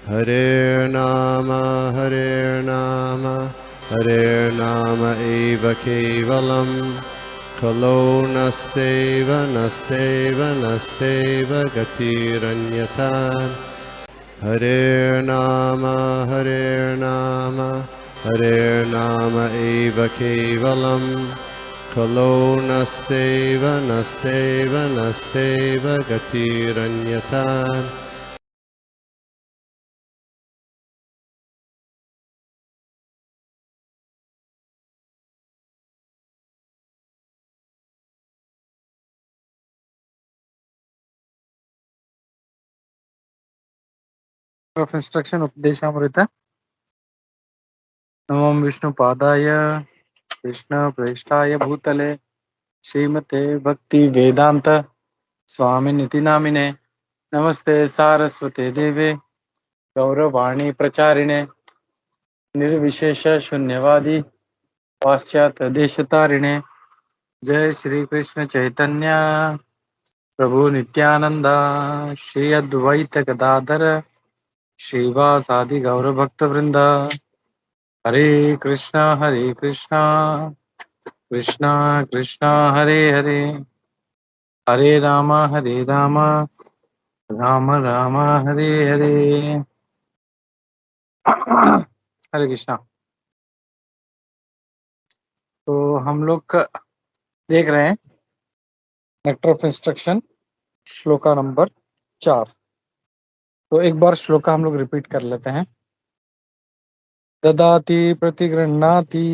हरेर्नाम हरेर्नाम हरेर्नाम एव केवलं खलो नस्तेव नस्तेव नस्तेव गतिरन्यथा हरेर्नाम हरेर्नाम हरेर्नाम एव केवलं खलो नस्तेव नस्तेव नस्तेव गतिरन्यथा ऑफ इंस्ट्रक्शन उपदेशामृत नमो विष्णुपादाय कृष्णप्रेष्ठाय भूतले श्रीमते भक्ति वेदांत स्वामिनिति नामिने नमस्ते सारस्वते देवे गौरवाणी प्रचारिणे निर्विशेष शून्यवादी पाश्चात्य देशतारिणे जय श्री कृष्ण चैतन्य प्रभु नित्यानंद श्री अद्वैत गदाधर श्रीवासादि गौर भक्त वृंद हरे कृष्णा कृष्णा कृष्णा हरे हरे हरे राम राम राम हरे हरे। हरे कृष्णा। तो हम लोग देख रहे हैं nectar of instruction shloka number 4। तो एक बार श्लोका हम लोग रिपीट कर लेते हैं। ददाति प्रतिगृह्णाति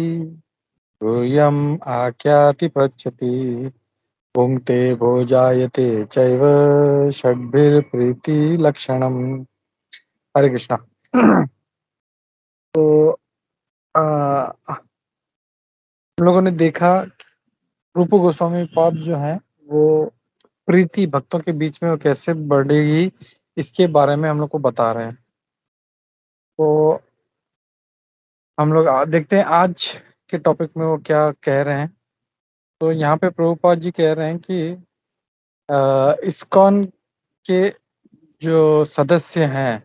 यूयम् आख्याति पृच्छति भुङ्क्ते भोजायते चैव षड्भिर्प्रीति लक्षणम। हरे कृष्णा। तो हम लोगों ने देखा रूप गोस्वामी पाद जो है वो प्रीति भक्तों के बीच में वो कैसे बढ़ेगी इसके बारे में हम लोग को बता रहे हैं। तो हम लोग देखते हैं आज के टॉपिक में वो क्या कह रहे हैं। तो यहाँ पे प्रभुपाद जी कह रहे हैं कि इस्कॉन के जो सदस्य हैं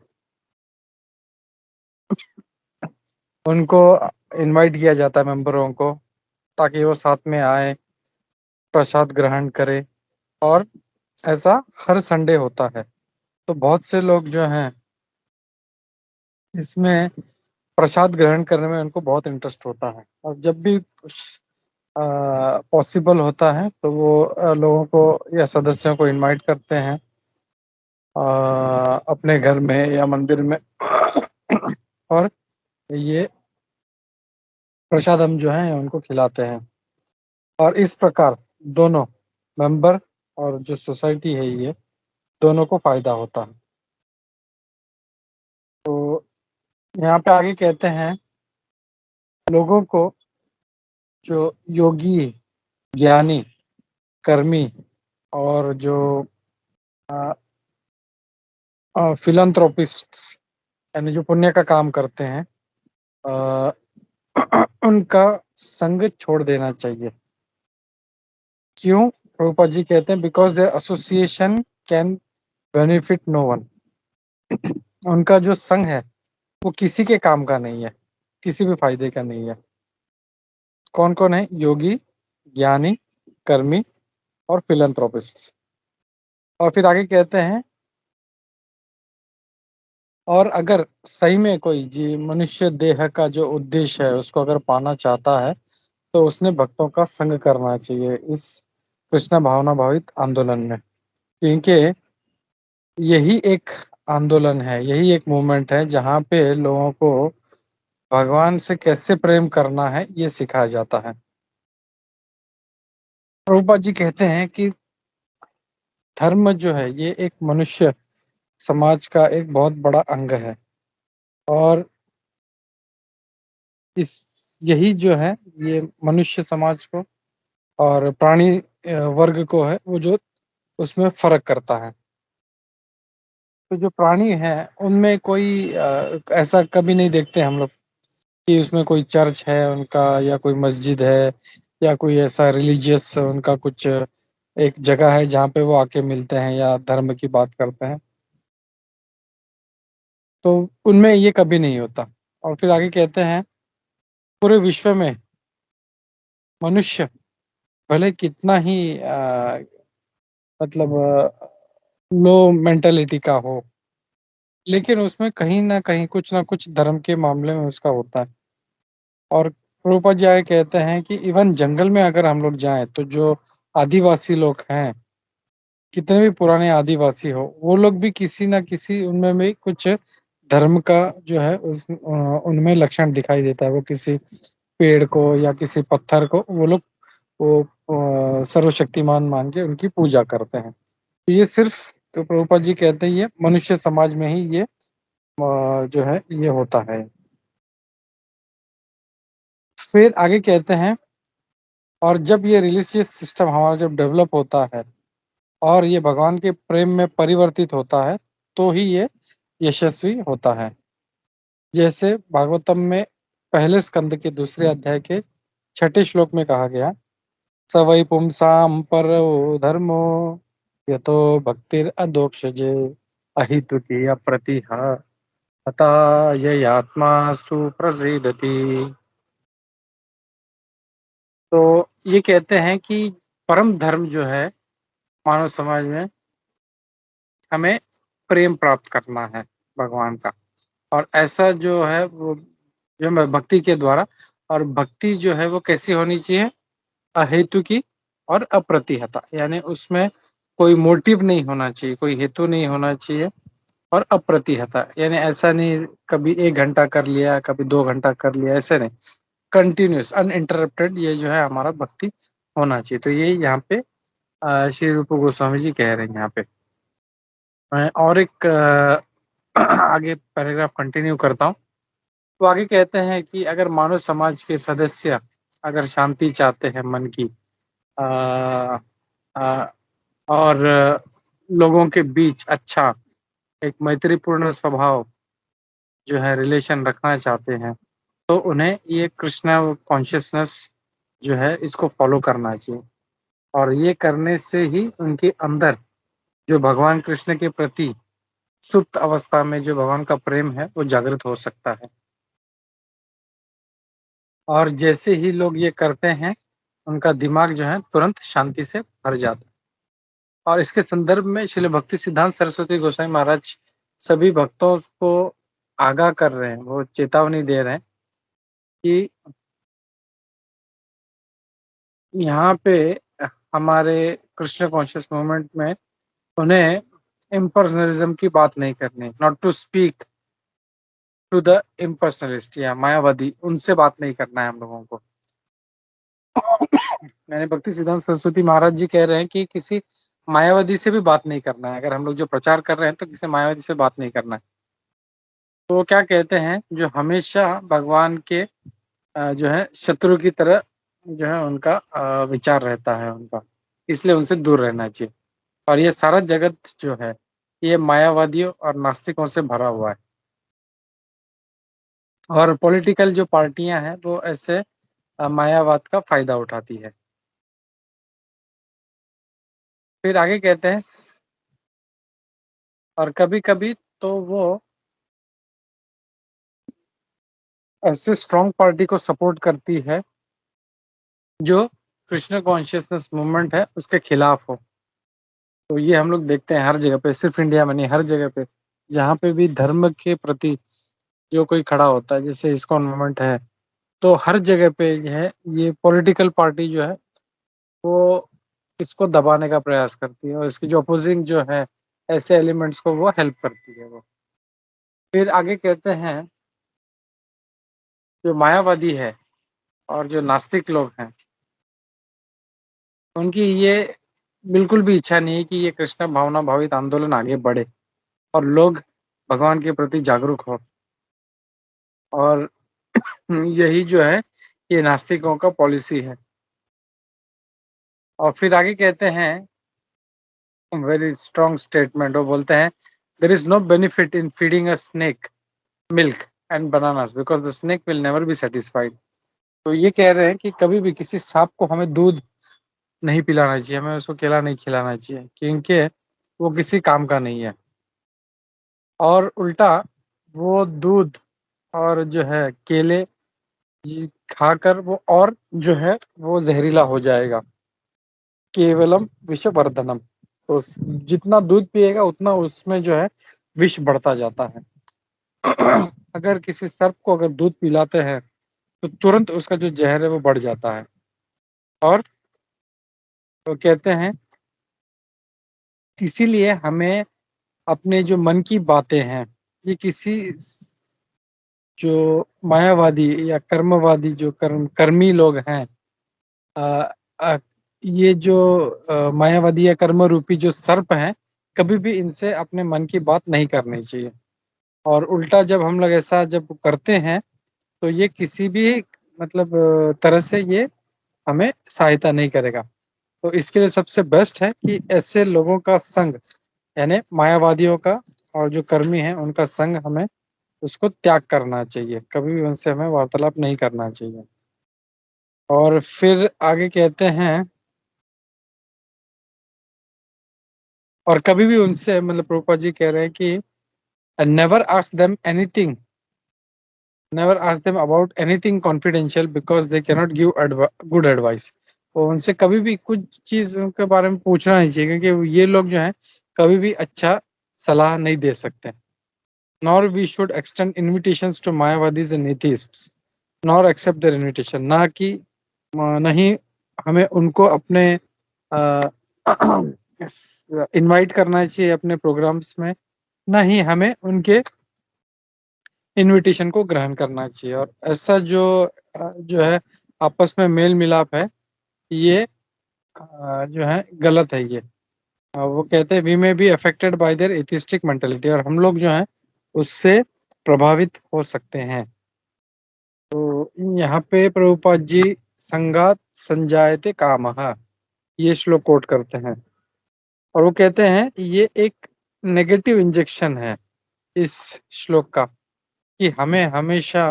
उनको इनवाइट किया जाता है मेंबरों को, ताकि वो साथ में आए, प्रसाद ग्रहण करें। और ऐसा हर संडे होता है। तो बहुत से लोग जो हैं इसमें प्रसाद ग्रहण करने में उनको बहुत इंटरेस्ट होता है, और जब भी पॉसिबल होता है तो वो लोगों को या सदस्यों को इनवाइट करते हैं अपने घर में या मंदिर में। और ये प्रसाद हम जो है उनको खिलाते हैं, और इस प्रकार दोनों मेंबर और जो सोसाइटी है ये दोनों को फायदा होता है। तो यहाँ पे आगे कहते हैं लोगों को जो योगी, ज्ञानी, कर्मी और जो फिलंथ्रोपिस्ट्स यानी जो पुण्य का काम करते हैं अ, उनका संग छोड़ देना चाहिए। क्यों? प्रभुपाद जी कहते हैं because their association can benefit no one. उनका जो संग है वो किसी के काम का नहीं है, किसी भी फायदे का नहीं है। कौन कौन है? योगी, ज्ञानी, कर्मी और फिलंथ्रोपिस्ट। और फिर आगे कहते हैं और अगर सही में कोई जी मनुष्य देह का जो उद्देश्य है उसको अगर पाना चाहता है तो उसने भक्तों का संग करना चाहिए इस कृष्ण भावना भावित आंदोलन में। क्योंकि यही एक आंदोलन है, यही एक मूवमेंट है जहाँ पे लोगों को भगवान से कैसे प्रेम करना है ये सिखाया जाता है। प्रभुपाद जी कहते हैं कि धर्म जो है ये एक मनुष्य समाज का एक बहुत बड़ा अंग है, और इस यही जो है ये मनुष्य समाज को और प्राणी वर्ग को है वो जो उसमें फर्क करता है। तो जो प्राणी है उनमें कोई ऐसा कभी नहीं देखते हम लोग कि उसमें कोई चर्च है उनका या कोई मस्जिद है या कोई ऐसा रिलीजियस उनका कुछ एक जगह है जहाँ पे वो आके मिलते हैं या धर्म की बात करते हैं। तो उनमें ये कभी नहीं होता। और फिर आगे कहते हैं पूरे विश्व में मनुष्य भले कितना ही मतलब लो मेंटेलिटी का हो, लेकिन उसमें कहीं ना कुछ धर्म के मामले में उसका होता है। और प्रभुपाद जी आगे कहते हैं कि इवन जंगल में अगर हम लोग जाएं तो जो आदिवासी लोग हैं, कितने भी पुराने आदिवासी हो, वो लोग भी किसी ना किसी उनमें भी कुछ धर्म का जो है उनमें लक्षण दिखाई देता है। वो किसी पेड़ को या किसी पत्थर को वो लोग वो सर्वशक्तिमान मान के उनकी पूजा करते हैं। तो ये सिर्फ तो प्रभुपाद जी कहते हैं ये मनुष्य समाज में ही ये जो है ये होता है। फिर आगे कहते हैं और जब ये रिलीजियस सिस्टम हमारा जब डेवलप होता है और ये भगवान के प्रेम में परिवर्तित होता है, तो ही ये यशस्वी होता है। जैसे भागवतम में पहले स्कंद के दूसरे अध्याय के छठे श्लोक में कहा गया, स वै पुंसाम परो धर्मो यतो भक्तिर अधोक्षजे अहितुकी अप्रतिह हता ययात्मा सुप्रसिद्धति। तो ये कहते हैं कि परम धर्म जो है मानव समाज में हमें प्रेम प्राप्त करना है भगवान का। और ऐसा जो है वो जो भक्ति के द्वारा, और भक्ति जो है वो कैसी होनी चाहिए, अहेतु की और अप्रतिहता, यानी उसमें कोई मोटिव नहीं होना चाहिए, कोई हेतु नहीं होना चाहिए। और अप्रतिहता यानी ऐसा नहीं कभी 1 घंटा कर लिया, कभी 2 घंटा कर लिया, ऐसे नहीं, कंटिन्यूस अनइंटरप्टेड ये जो है हमारा भक्ति होना चाहिए। तो ये यहाँ पे श्री रूप गोस्वामी जी कह रहे हैं यहाँ पे। मैं और एक आगे पैराग्राफ कंटिन्यू करता हूँ। तो आगे कहते हैं कि अगर मानव समाज के सदस्य अगर शांति चाहते हैं मन की, आ, आ, और लोगों के बीच अच्छा एक मैत्रीपूर्ण स्वभाव जो है रिलेशन रखना चाहते हैं, तो उन्हें ये कृष्णा कॉन्शियसनेस जो है इसको फॉलो करना चाहिए। और ये करने से ही उनके अंदर जो भगवान कृष्ण के प्रति सुप्त अवस्था में जो भगवान का प्रेम है वो जागृत हो सकता है। और जैसे ही लोग ये करते हैं उनका दिमाग जो है तुरंत शांति से भर जाता है। और इसके संदर्भ में श्रील भक्ति सिद्धांत सरस्वती गोसाई महाराज सभी भक्तों को आगाह कर रहे हैं, वो चेतावनी दे रहे हैं कि यहाँ पे हमारे कृष्ण कॉन्शियस मूवमेंट में उन्हें इम्पर्सनलिज्म की बात नहीं करनी, not to speak to the impersonalist या मायावादी, उनसे बात नहीं करना है हम लोगों को। मैंने भक्ति सिद्धांत सरस्वती महाराज जी कह रहे हैं कि किसी मायावादी से भी बात नहीं करना है। अगर हम लोग जो प्रचार कर रहे हैं तो किसी मायावादी से बात नहीं करना है। तो वो क्या कहते हैं, जो हमेशा भगवान के जो है शत्रु की तरह जो है उनका विचार रहता है उनका, इसलिए उनसे दूर रहना चाहिए। और ये सारा जगत जो है ये मायावादियों और नास्तिकों से भरा हुआ है। और पॉलिटिकल जो पार्टियां हैं वो ऐसे मायावाद का फायदा उठाती है। फिर आगे कहते हैं और कभी कभी तो वो ऐसे स्ट्रॉन्ग पार्टी को सपोर्ट करती है जो कृष्ण कॉन्शियसनेस मूवमेंट है उसके खिलाफ हो। तो ये हम लोग देखते हैं हर जगह पे, सिर्फ इंडिया में नहीं, हर जगह पे जहाँ पे भी धर्म के प्रति जो कोई खड़ा होता है, जैसे इस्कॉन मूवमेंट है, तो हर जगह पे जो है ये पॉलिटिकल पार्टी जो है वो इसको दबाने का प्रयास करती है, और इसकी जो अपोजिंग जो है ऐसे एलिमेंट्स को वो हेल्प करती है वो। फिर आगे कहते हैं जो मायावादी है और जो नास्तिक लोग हैं उनकी ये बिल्कुल भी इच्छा नहीं है कि ये कृष्ण भावना भावित आंदोलन आगे बढ़े और लोग भगवान के प्रति जागरूक हो। और यही जो है ये नास्तिकों का पॉलिसी है। और फिर आगे कहते हैं वेरी स्ट्रॉन्ग स्टेटमेंट, वो बोलते हैं there is no benefit in feeding a snake milk and bananas because the snake will never be satisfied. तो ये कह रहे हैं कि कभी भी किसी सांप को हमें दूध नहीं पिलाना चाहिए, हमें उसको केला नहीं खिलाना चाहिए, क्योंकि वो किसी काम का नहीं है। और उल्टा वो दूध और जो है केले खाकर वो और जो है वो जहरीला हो जाएगा। केवलम विषवर्धनम। तो जितना दूध पिएगा उतना उसमें जो है विष बढ़ता जाता है। अगर किसी सर्प को अगर दूध पिलाते हैं तो तुरंत उसका जो जहर है वो बढ़ जाता है। और वो कहते हैं इसीलिए हमें अपने जो मन की बातें हैं, ये किसी जो मायावादी या कर्मवादी जो कर्मी लोग हैं, अ, अ, ये जो मायावादी या कर्म रूपी जो सर्प हैं, कभी भी इनसे अपने मन की बात नहीं करनी चाहिए। और उल्टा जब हम लोग ऐसा जब करते हैं तो ये किसी भी मतलब तरह से ये हमें सहायता नहीं करेगा। तो इसके लिए सबसे बेस्ट है कि ऐसे लोगों का संग, यानी मायावादियों का और जो कर्मी हैं उनका संग हमें उसको त्याग करना चाहिए। कभी भी उनसे हमें वार्तालाप नहीं करना चाहिए। और फिर आगे कहते हैं और कभी भी उनसे मतलब प्रभुपाद जी कह रहे हैं कि never ask them anything, never ask them about anything confidential because they cannot give good advice. तो उनसे कभी भी कुछ चीज के बारे में पूछना नहीं चाहिए, क्योंकि ये लोग जो हैं कभी भी अच्छा सलाह नहीं दे सकते। Nor we should extend invitations to Mayavadis and atheists, nor accept their invitation. ना कि नहीं हमें उनको अपने इनवाइट करना चाहिए अपने प्रोग्राम्स में, ना ही हमें उनके इनविटेशन को ग्रहण करना चाहिए। और ऐसा जो है आपस में मेल मिलाप है, ये जो है गलत है ये। वो कहते हैं we may be affected by their atheistic mentality, और हम लोग जो है उससे प्रभावित हो सकते हैं। तो यहाँ पे प्रभुपाद जी संगात संजायते कामः, ये श्लोक कोट करते हैं। और वो कहते हैं ये एक नेगेटिव इंजेक्शन है इस श्लोक का, कि हमें हमेशा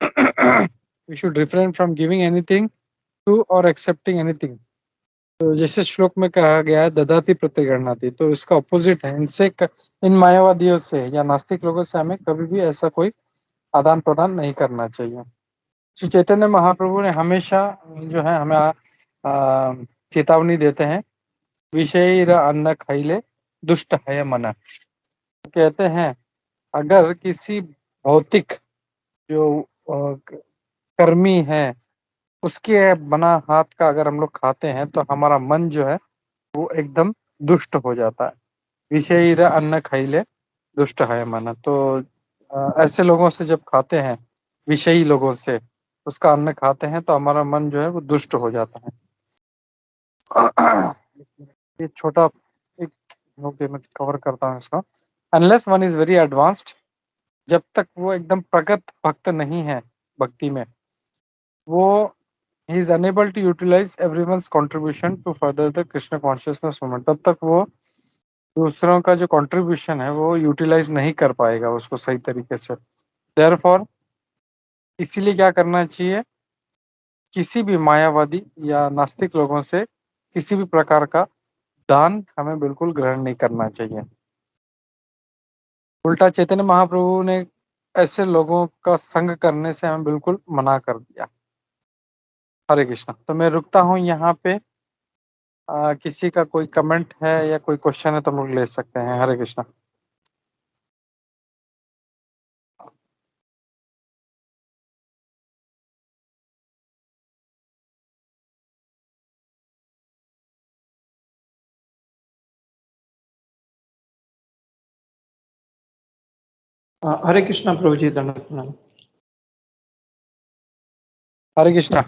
we should refrain from giving anything to और एक्सेप्टिंग एनीथिंग। तो जैसे श्लोक में कहा गया है ददाति प्रतिगृह्णाति, तो इसका ऑपोजिट है। इन मायावादियों से या नास्तिक लोगों से हमें कभी भी ऐसा कोई आदान प्रदान नहीं करना चाहिए। श्री चैतन्य महाप्रभु ने हमेशा जो है हमें चेतावनी देते हैं, विषय अन्न खैले दुष्ट है मन। कहते हैं अगर किसी भौतिक जो कर्मी है उसके बना हाथ का अगर हम लोग खाते हैं तो हमारा मन जो है वो एकदम दुष्ट हो जाता है। विषय अन्न खैले दुष्ट है मन। तो ऐसे लोगों से जब खाते हैं, विषयी लोगों से उसका अन्न खाते हैं तो हमारा मन जो है वो दुष्ट हो जाता है। ये छोटा एक ओके मैं कवर करता हूँ इसको। Unless one is very advanced, जब तक वो एकदम प्रगत भक्त नहीं है भक्ति में, वो ही is unable to utilise everyone's contribution to further the Krishna consciousness movement. तब तक वो दूसरों का जो कंट्रीब्यूशन है वो यूटिलाइज नहीं कर पाएगा उसको सही तरीके से। देयरफॉर इसीलिए क्या करना चाहिए, किसी भी मायावादी या नास्तिक लोगों से किसी भी प्रकार का दान हमें बिल्कुल ग्रहण नहीं करना चाहिए। उल्टा चैतन्य महाप्रभु ने ऐसे लोगों का संग करने से हमें बिल्कुल मना कर दिया। हरे कृष्णा। तो मैं रुकता हूँ यहाँ पे। किसी का कोई कमेंट है या कोई क्वेश्चन है तो हम लोग ले सकते हैं। हरे कृष्णा। हरे कृष्णा प्रभु जी, दंडवत प्रणाम। हरे कृष्णा।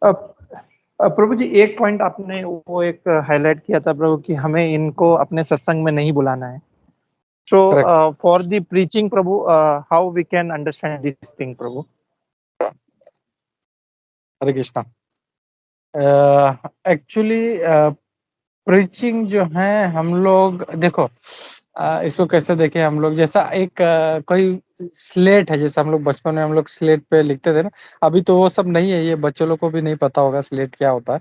प्रभु जी एक पॉइंट आपने वो एक हाईलाइट किया था प्रभु कि हमें इनको अपने सत्संग में नहीं बुलाना है। So correct. for the preaching Prabhu, how we can understand this thing Prabhu? Hare Krishna. Actually preaching जो है हम लोग देखो, इसको कैसे देखें हम लोग, जैसा एक कोई स्लेट है, जैसे हम लोग बचपन में हम लोग स्लेट पे लिखते थे ना। अभी तो वो सब नहीं है, ये बच्चों लोग को भी नहीं पता होगा स्लेट क्या होता है।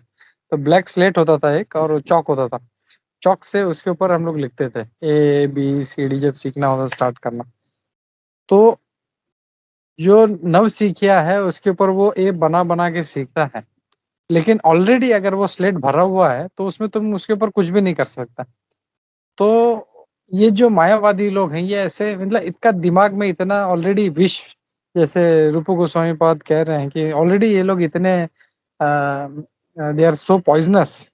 तो ब्लैक स्लेट होता था एक, और चौक होता था। चौक से उसके ऊपर हम लोग लिखते थे ABCD जब सीखना होता स्टार्ट करना। तो जो नव सीखिया है उसके ऊपर वो ऐप बना के सीखता है, लेकिन ऑलरेडी अगर वो स्लेट भरा हुआ है तो उसमें तुम उसके ऊपर कुछ भी नहीं कर सकता। तो ये जो मायावादी लोग हैं ये ऐसे मतलब इनका दिमाग में इतना ऑलरेडी विष, जैसे रूप गोस्वामी पाद कह रहे हैं कि ऑलरेडी ये लोग इतने दे आर सो पॉइजनस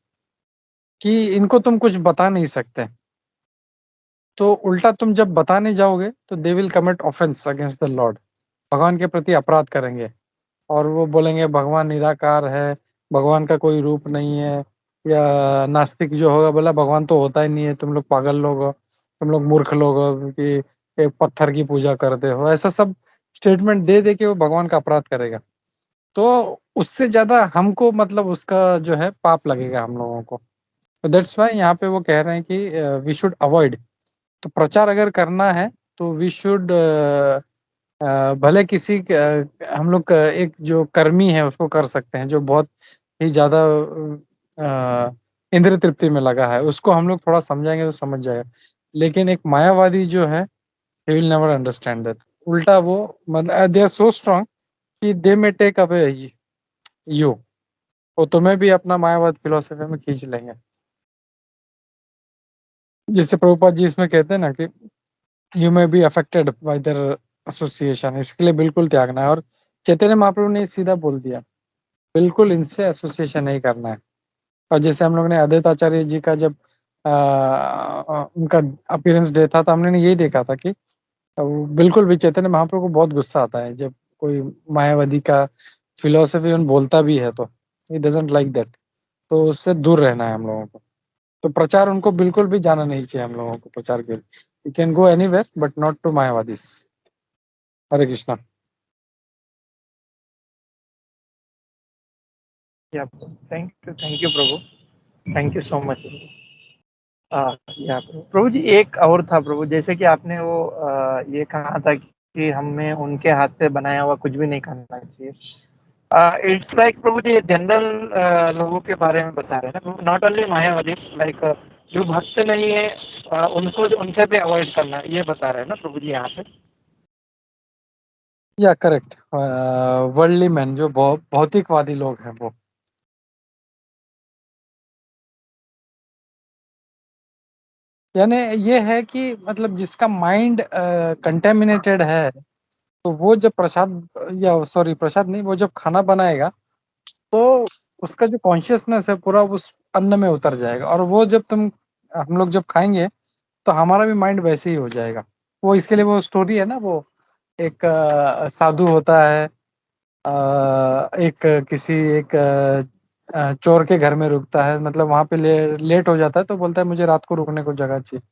कि इनको तुम कुछ बता नहीं सकते। तो उल्टा तुम जब बताने जाओगे तो they will commit offence against the Lord, भगवान के प्रति अपराध करेंगे और वो बोलेंगे भगवान निराकार है, भगवान का कोई रूप नहीं है। या नास्तिक जो होगा बोला भगवान तो होता ही नहीं है, तुम लोग पागल लोग हो, तुम लोग मूर्ख लोग हो कि एक पत्थर की पूजा करते हो, ऐसा सब स्टेटमेंट दे दे के वो भगवान का अपराध करेगा। तो उससे ज्यादा हमको मतलब उसका जो है पाप लगेगा हम लोगों को। तो दैट्स वाई यहाँ पे वो कह रहे हैं कि वी शुड अवॉइड। तो प्रचार अगर करना है तो वी शुड भले किसी हम लोग एक जो कर्मी है उसको कर सकते हैं जो बहुत ही ज्यादा इंद्रिय तृप्ति में लगा है, उसको हम लोग थोड़ा समझाएंगे तो समझ जाएगा। लेकिन एक मायावादी जो है he will never understand that। उल्टा वो मतलब दे आर सो स्ट्रांग कि दे में टेक अवे यू, वो तुम्हें भी अपना मायावाद फिलोसफी में खींच लेंगे। जैसे प्रभुपाद जी इसमें कहते हैं ना कि you may be affected by there association, इसके लिए बिल्कुल त्यागना है। और चैतन्य महाप्रभु ने सीधा बोल दिया बिल्कुल इनसे एसोसिएशन नहीं करना है। और जैसे हम लोग ने अद्वैत आचार्य जी का जब उनका अपीयरेंस डे था तो हमने यही देखा था कि वो बिल्कुल भी चैतन्य महाप्रभु को बहुत गुस्सा आता है जब कोई मायावादी का फिलोसफी उन बोलता भी है तो ही डजंट लाइक दैट। तो उससे दूर रहना है हम लोगों को। तो प्रचार उनको बिल्कुल भी जाना नहीं चाहिए हम लोगों को प्रचार के लिए। You can go anywhere but not to Mayavadis. Hare Krishna. या thank you prabhu, thank you so much. या प्रभु जी एक और था प्रभु, जैसे कि आपने वो ये कहा था कि हमें उनके हाथ से बनाया हुआ कुछ भी नहीं खाना चाहिए। It's like Prabhu ji general लोगों के बारे में बता रहे हैं ना, नॉट ओनली मायावादी, लाइक जो भक्त नहीं है उनको उनसे भी अवॉइड करना, ये बता रहे हैं ना प्रभु जी यहाँ पे। या करेक्ट, वर्ल्डली मैन जो भौतिकवादी लोग हैं वो। यानी ये है कि मतलब जिसका माइंड कंटेमिनेटेड है तो वो जब प्रसाद, या सॉरी प्रसाद नहीं, वो जब खाना बनाएगा तो उसका जो कॉन्शियसनेस है पूरा उस अन्न में उतर जाएगा। और वो जब हम लोग जब खाएंगे तो हमारा भी माइंड वैसे ही हो जाएगा। वो इसके लिए वो स्टोरी है ना, वो एक साधु होता है, एक किसी एक चोर के घर में रुकता है, मतलब वहां पे लेट हो जाता है तो बोलता है मुझे रात को रुकने को जगह चाहिए।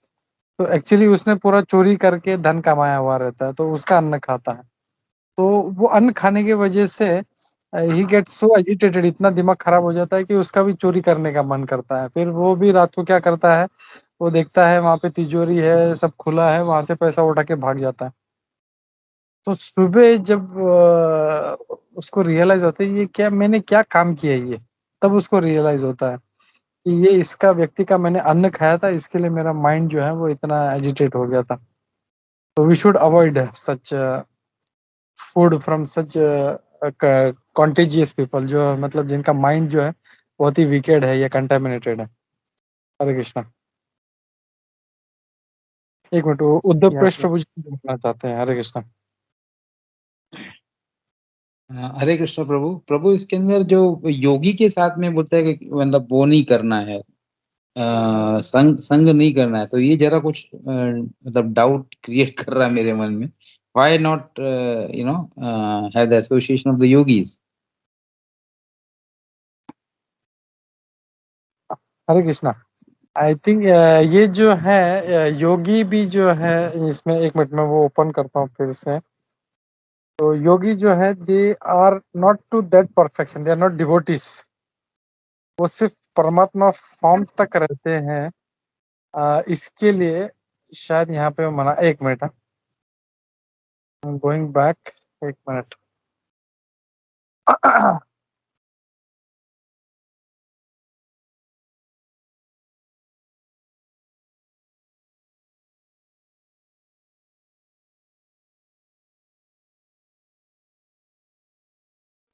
तो एक्चुअली उसने पूरा चोरी करके धन कमाया हुआ रहता है तो उसका अन्न खाता है। तो वो अन्न खाने की वजह से ही गेट्स सो एजिटेटेड, इतना दिमाग खराब हो जाता है कि उसका भी चोरी करने का मन करता है। फिर वो भी रात को क्या करता है, वो देखता है वहां पे तिजोरी है, सब खुला है, वहां से पैसा उठा के भाग जाता है। तो सुबह जब उसको रियलाइज होता है ये क्या, मैंने क्या काम किया ये, तब उसको रियलाइज होता है कि ये इसका व्यक्ति का मैंने अन्न खाया था, इसके लिए मेरा माइंड जो है वो इतना एजिटेट हो गया था। तो we should avoid such food from such contagious people, जो मतलब जिनका माइंड जो है बहुत ही विकेड है या कंटेमिनेटेड है। हरे कृष्णा। एक मिनट, वो उद्धव या प्रेष प्रभु जी कुछ बोलना चाहते हैं। हरे कृष्णा। हरे कृष्ण प्रभु। प्रभु इसके अंदर जो योगी के साथ में बोलता है कि मतलब वो नहीं करना है, संग संग नहीं करना है, तो ये जरा कुछ मतलब डाउट क्रिएट कर रहा है मेरे मन में। Why not have the association of the yogis. Hare Krishna. I think ये जो है योगी भी जो है इसमें, एक मिनट में वो ओपन करता हूँ फिर से। तो योगी जो है they are not to that perfection, they are not devotees. वो सिर्फ परमात्मा फॉर्म तक रहते हैं। इसके लिए शायद यहाँ पे मना, एक मिनट, गोइंग बैक, एक मिनट।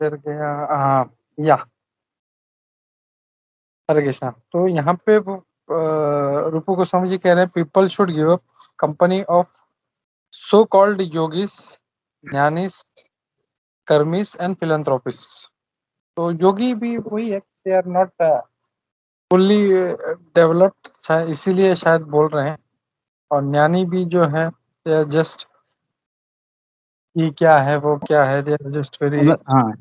फिर गया, हाँ, या हरे कृष्णा। तो यहाँ पे वो रूपू गोस्वामी जी कह रहे हैं people should give up company of so called yogis, jnanis, karmis and philanthropists. तो योगी भी वही है, they are not fully developed, इसीलिए शायद बोल रहे हैं। और ज्ञानी भी जो है दे आर जस्ट, ये क्या है वो क्या है, दे आर जस्ट वेरी हाँ,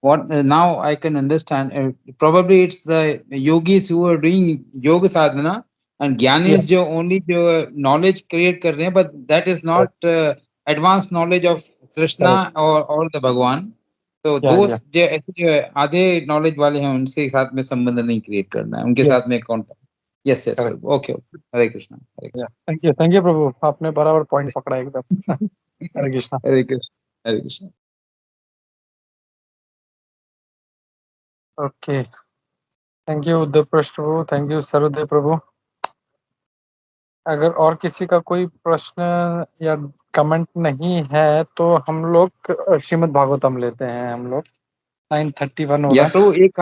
what now I can understand. Probably it's the yogis who are doing yoga sadhana and gyanis जो only जो knowledge create कर रहे हैं, but that is not advanced knowledge of Krishna or the Bhagwan. तो those जो ऐसे जो आधे knowledge वाले हैं उनसे साथ में संबंध नहीं create करना है, उनके साथ में contact. Yes, yes, Correct. okay, Hare Krishna, Hare Krishna. Thank you प्रभु, आपने बराबर पॉइंट पकड़ा एकदम। Hare Krishna. Hare Krishna, Hare Krishna. Okay, thank you Uddhav प्रभु, थैंक यू सर्वदेव प्रभु। अगर और किसी का कोई प्रश्न या कमेंट नहीं है तो हम लोग श्रीमद् भागवतम लेते हैं। हम लोग 9:31 हो रहा या है। प्रभु एक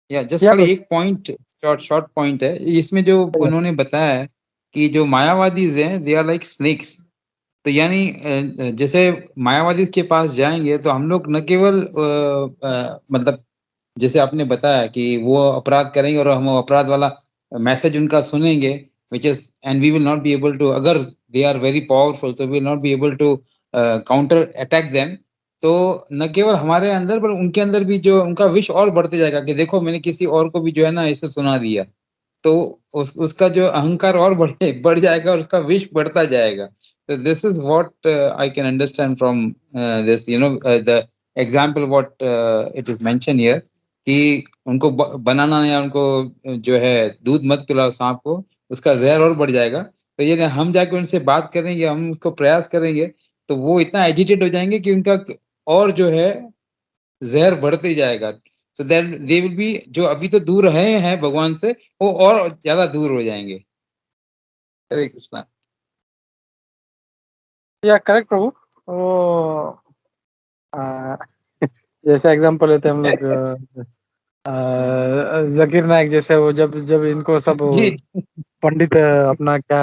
या जस्ट या खाली एक पॉइंट, शॉर्ट पॉइंट है इसमें जो उन्होंने बताया है कि जो मायावादी हैं दे आर लाइक स्नेक्स. तो यानी जैसे मायावादी के पास जाएंगे तो हम लोग न केवल मतलब जैसे आपने बताया कि वो अपराध करेंगे और हम वो अपराध वाला मैसेज उनका सुनेंगे, which is and we will not be able to, अगर they are very powerful so we will not be able to counter attack them. तो न केवल हमारे अंदर पर उनके अंदर भी जो उनका विश और बढ़ते जाएगा कि देखो मैंने किसी और को भी जो है ना ऐसे सुना दिया, तो उसका जो अहंकार और बढ़ जाएगा और उसका विश बढ़ता जाएगा. So this is what I can understand from this, the example what it is mentioned here, कि उनको बनाना या उनको जो है दूध मत पिलाओ सांप को, उसका जहर और बढ़ जाएगा. तो ये हम जाके उनसे बात करेंगे, हम उसको प्रयास करेंगे तो वो इतना एजिटेट हो जाएंगे कि उनका और जो है जहर बढ़ते जाएगा. So that they will be, जो अभी तो दूर रहे हैं भगवान से वो और ज्यादा दूर हो जाएंगे. हरे कृष्णा. या करेक्ट प्रभु। वो आ, जैसे एग्जांपल लेते हैं हम लोग, जकीर नायक जैसे, वो जब जब इनको सब जी. पंडित अपना क्या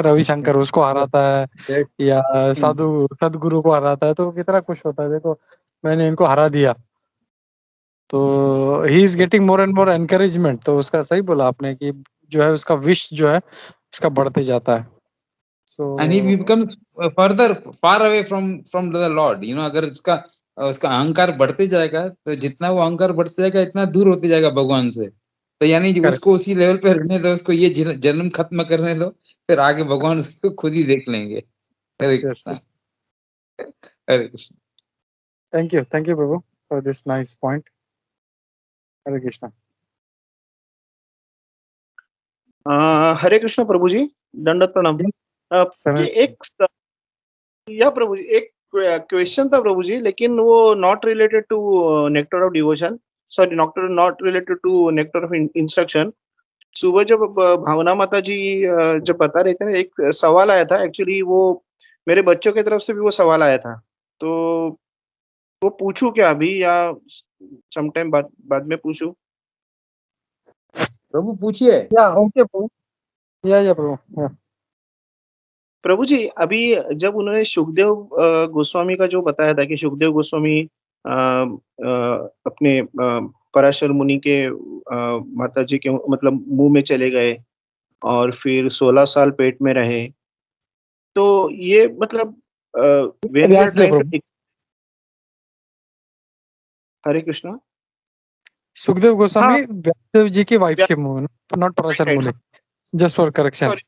रविशंकर उसको हराता है या साधु सदगुरु को हराता है तो वो कितना खुश होता है, देखो मैंने इनको हरा दिया। तो he is getting more and more encouragement. तो उसका सही बोला आपने कि जो है उसका विश जो है उसका बढ़ते जाता है। सो And he becomes further far away from the Lord. अगर उसका अहंकार बढ़ते जाएगा तो जितना वो अहंकार बढ़ते जाएगा इतना दूर होते जाएगा भगवान से. तो यानी उसको उसी लेवल पे रहने दो, उसको ये जन्म खत्म करने दो, फिर आगे भगवान उसको खुद ही देख लेंगे. हरे कृष्णा, हरे कृष्णा. थैंक यू प्रभु for this nice point. Hare Krishna. Hare Krishna प्रभु जी, दंडवत प्रणाम। समय या प्रभु जी, एक क्वेश्चन था प्रभु जी, लेकिन वो not related to nectar of devotion, sorry not related to nectar of instruction. सुबह जब भावना माता जी जब बता रहे थे ना, एक सवाल आया था एक्चुअली, वो मेरे बच्चों की तरफ से भी वो सवाल आया था, तो वो पूछूं क्या अभी या समटाइम बाद में पूछूं? प्रभु पूछिए. या ओके प्रभु, या प्रभु। प्रभु जी, अभी जब उन्होंने सुखदेव गोस्वामी का जो बताया था कि सुखदेव गोस्वामी अपने पराशर मुनि के माता जी के मतलब मुंह में चले गए और फिर 16 साल पेट में रहे, तो ये मतलब when we are Vyasdev trying to प्रभु, हरे कृष्णा। सुखदेव गोस्वामी हाँ, व्यासदेव जी की वाइफ के मुंह, नॉट पराशर मुनि, जस्ट फॉर करेक्शन। सॉरी,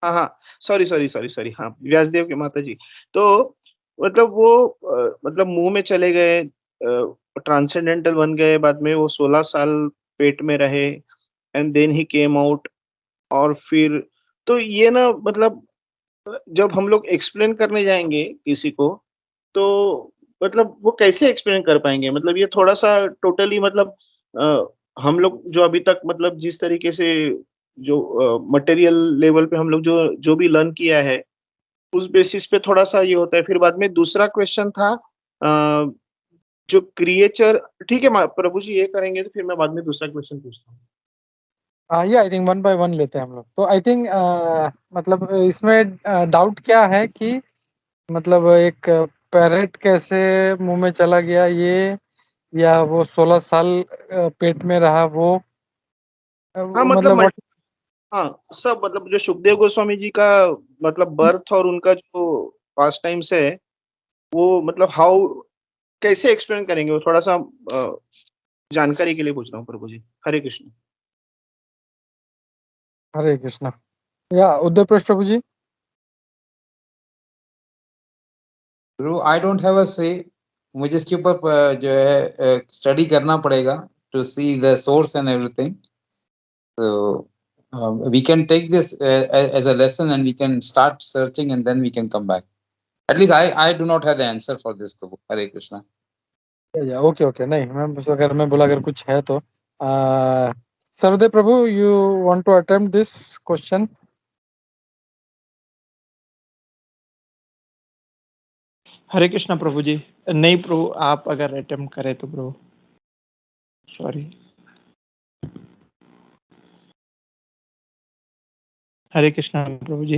हाँ, सॉरी, हाँ, व्यासदेव की माता जी। तो मतलब वो मतलब मुंह में चले गए, ट्रांसेंडेंटल बन गए, बाद में वो 16 साल पेट में रहे and then he came out. और फिर तो ये ना मतलब जब हम लोग एक्सप्लेन करने जाएँगे किसी को, तो मतलब वो कैसे एक्सप्लेन कर पाएँगे? मतलब ये थोड़ा-सा टोटली मतलब हम लोग जो अभी तक मतलब जिस तरीके से जो मटेरियल लेवल पे हम लोग जो जो भी लर्न किया है, उस बेसिस पे थोड़ा-सा ये होता है। फिर बाद में दूसरा क्वेश्चन था, अ जो क्रिएचर, ठीक है प्रभु जी ये करेंगे तो फिर मैं बाद में दूसरा क्वेश्चन पूछता हूँ। ये I think one by one लेते हैं हम लोग। तो आई थिंक मतलब इसमें डाउट क्या है कि मतलब एक पैरेट कैसे मुंह में चला गया ये, या वो 16 साल पेट में रहा वो, हाँ मतलब मतलब व्हाट। हाँ सब मतलब जो सुखदेव गोस्वामी जी का मतलब बर्थ और उनका जो पास्ट टाइम्स है वो मतलब हाउ कैसे एक्सप्लेन करेंगे वो थोड़ा सा जानकारी के लिए पूछ रहा हूँ प्रभु जी। हरे कृष्ण। हरे कृष्णा। या उद्धव प्रश्न प्रभु जी। प्रभु आई डोंट हैव अ से, मुझे इसके ऊपर जो है स्टडी करना पड़ेगा to see the source and everything. So we can take this as a lesson and we can start searching and then we can come back. At least I do not have the answer for this, Prabhu. Hare Krishna. Okay okay, नहीं मैं बस अगर मैं बोला अगर कुछ है तो सर्वदेव प्रभु, you want to attempt this question? Hare Krishna प्रभु जी। नहीं प्रभु, आप अगर अटेम्प्ट करें तो प्रभु। सॉरी। हरे कृष्णा प्रभु जी।